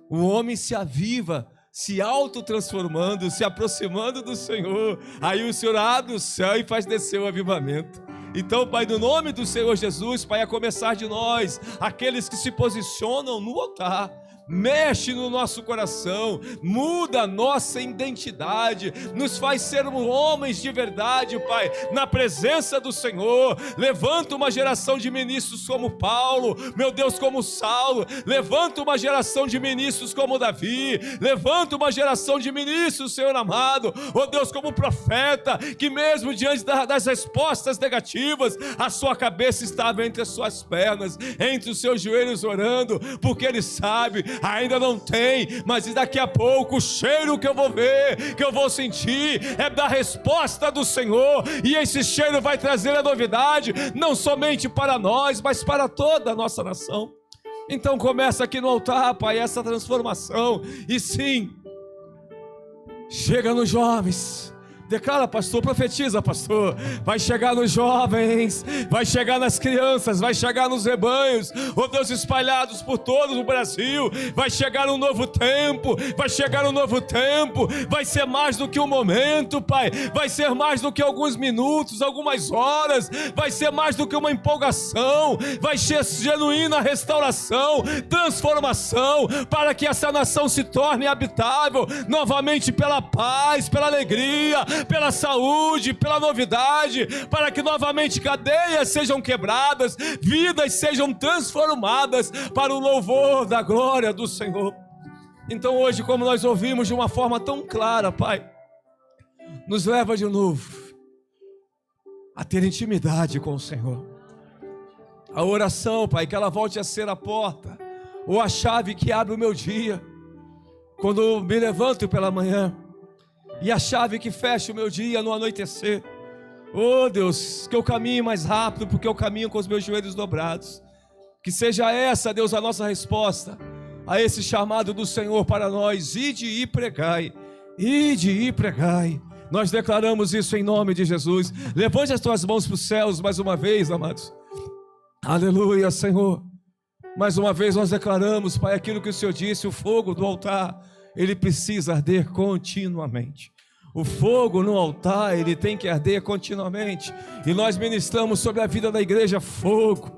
O homem se aviva, se autotransformando, se aproximando do Senhor. Aí o Senhor abre o céu e faz descer o avivamento. Então, Pai, no nome do Senhor Jesus, Pai, a começar de nós, aqueles que se posicionam no altar, mexe no nosso coração, muda a nossa identidade, nos faz sermos homens de verdade, Pai, na presença do Senhor. Levanta uma geração de ministros como Paulo, meu Deus, como Saulo. Levanta uma geração de ministros como Davi. Levanta uma geração de ministros, Senhor amado, ó Deus, como profeta, que mesmo diante das respostas negativas, a sua cabeça estava entre as suas pernas, entre os seus joelhos orando, porque ele sabe, ainda não tem, mas daqui a pouco o cheiro que eu vou ver, que eu vou sentir, é da resposta do Senhor, e esse cheiro vai trazer a novidade, não somente para nós, mas para toda a nossa nação. Então começa aqui no altar, Pai, essa transformação, e sim, chega nos jovens. Declara, pastor, profetiza, pastor. Vai chegar nos jovens, vai chegar nas crianças, vai chegar nos rebanhos, ó Deus, espalhados por todo o Brasil. Vai chegar um novo tempo, vai chegar um novo tempo. Vai ser mais do que um momento, Pai. Vai ser mais do que alguns minutos, algumas horas. Vai ser mais do que uma empolgação. Vai ser genuína restauração, transformação, para que essa nação se torne habitável novamente pela paz, pela alegria, pela saúde, pela novidade, para que novamente cadeias sejam quebradas, vidas sejam transformadas para o louvor da glória do Senhor. Então hoje, como nós ouvimos de uma forma tão clara, Pai, nos leva de novo a ter intimidade com o Senhor. A oração, Pai, que ela volte a ser a porta ou a chave que abre o meu dia. quando me levanto pela manhã, e a chave que fecha o meu dia no anoitecer. Oh Deus, que eu caminhe mais rápido, porque eu caminho com os meus joelhos dobrados. Que seja essa, Deus, a nossa resposta a esse chamado do Senhor para nós. Ide e pregai, ide e pregai. Nós declaramos isso em nome de Jesus. Levante as tuas mãos para os céus mais uma vez, amados. Aleluia, Senhor. Mais uma vez nós declaramos, Pai, aquilo que o Senhor disse: o fogo do altar, ele precisa arder continuamente. O fogo no altar, ele tem que arder continuamente. E nós ministramos sobre a vida da igreja fogo,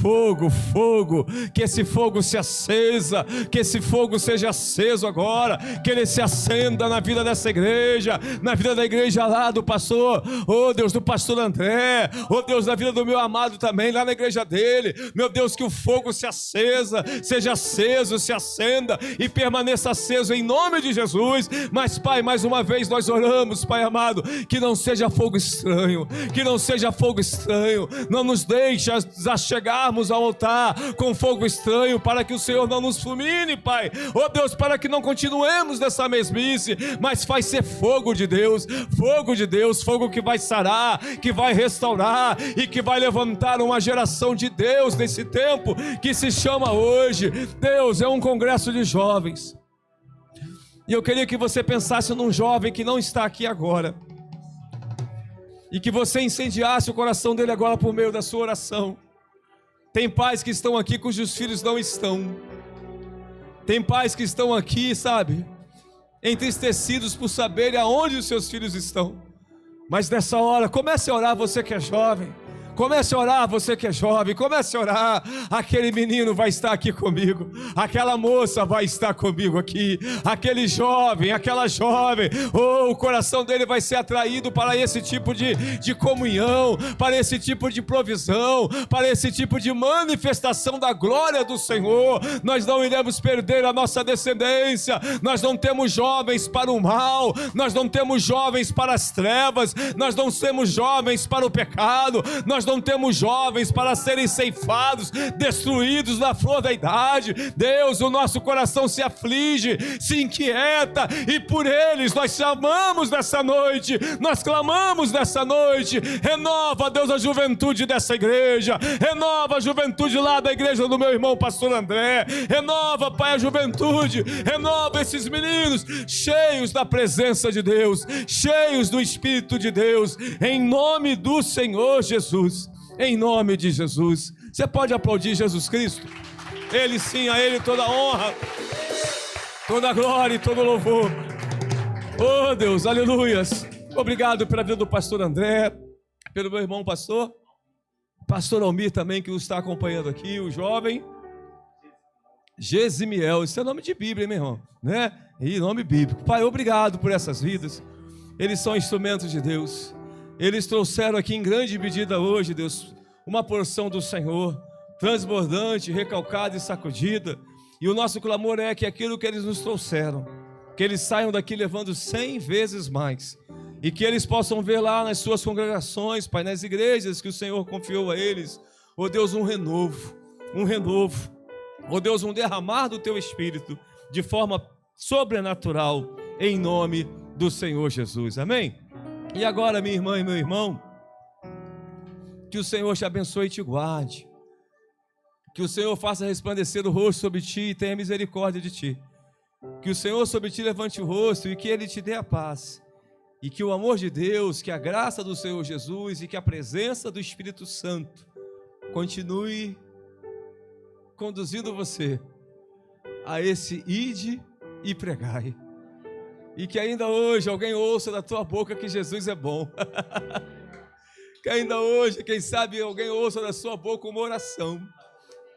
fogo, fogo. Que esse fogo se acesa, que esse fogo seja aceso agora, que ele se acenda na vida dessa igreja, na vida da igreja lá do pastor, oh Deus, do pastor André, oh Deus, na vida do meu amado também, lá na igreja dele. Meu Deus, que o fogo se acesa, seja aceso, se acenda e permaneça aceso em nome de Jesus. Mas Pai, mais uma vez nós oramos, Pai amado, que não seja fogo estranho, que não seja fogo estranho. Não nos deixe chegarmos ao altar com fogo estranho, para que o Senhor não nos fulmine, Pai. Oh Deus, para que não continuemos nessa mesmice, mas faz ser fogo de Deus, fogo que vai sarar, que vai restaurar e que vai levantar uma geração de Deus nesse tempo que se chama hoje. Deus, é um congresso de jovens. E eu queria que você pensasse num jovem que não está aqui agora, e que você incendiasse o coração dele agora por meio da sua oração. Tem pais que estão aqui cujos filhos não estão. Tem pais que estão aqui, sabe, entristecidos por saberem aonde os seus filhos estão. Mas nessa hora, comece a orar, você que é jovem. Comece a orar, você que é jovem, comece a orar. Aquele menino vai estar aqui comigo, aquela moça vai estar comigo aqui, aquele jovem, aquela jovem, oh, o coração dele vai ser atraído para esse tipo de comunhão, para esse tipo de provisão, para esse tipo de manifestação da glória do Senhor. Nós não iremos perder a nossa descendência. Nós não temos jovens para o mal, nós não temos jovens para as trevas, nós não temos jovens para o pecado, nós não temos jovens para serem ceifados, destruídos na flor da idade. Deus, o nosso coração se aflige, se inquieta, e por eles nós chamamos nessa noite, nós clamamos nessa noite. Renova, Deus, a juventude dessa igreja, renova a juventude lá da igreja do meu irmão pastor André, renova, Pai, a juventude, renova esses meninos cheios da presença de Deus, cheios do Espírito de Deus, em nome do Senhor Jesus. Em nome de Jesus. Você pode aplaudir Jesus Cristo? Ele sim, a Ele toda a honra, toda a glória e todo o louvor. Oh Deus, aleluias. Obrigado pela vida do pastor André, pelo meu irmão pastor Almir também, que nos está acompanhando aqui, o jovem Gesimiel. Isso é nome de Bíblia, hein, meu irmão, né? E nome bíblico. Pai, obrigado por essas vidas. Eles são instrumentos de Deus. Eles trouxeram aqui em grande medida hoje, Deus, uma porção do Senhor, transbordante, recalcada e sacudida. E o nosso clamor é que aquilo que eles nos trouxeram, que eles saiam daqui levando 100 vezes mais. E que eles possam ver lá nas suas congregações, Pai, nas igrejas que o Senhor confiou a eles, ó Deus, um renovo, ó Deus, um derramar do Teu Espírito, de forma sobrenatural, em nome do Senhor Jesus. Amém? E agora, minha irmã e meu irmão, que o Senhor te abençoe e te guarde, que o Senhor faça resplandecer o rosto sobre ti e tenha misericórdia de ti, que o Senhor sobre ti levante o rosto e que Ele te dê a paz, e que o amor de Deus, que a graça do Senhor Jesus e que a presença do Espírito Santo continue conduzindo você a esse ide e pregai. E que ainda hoje alguém ouça da tua boca que Jesus é bom. Que ainda hoje, quem sabe, alguém ouça da sua boca uma oração.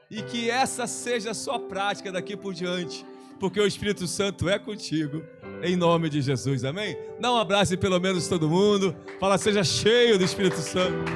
E que essa seja a sua prática daqui por diante, porque o Espírito Santo é contigo, em nome de Jesus, amém? Dá um abraço e pelo menos todo mundo. Fala, seja cheio do Espírito Santo.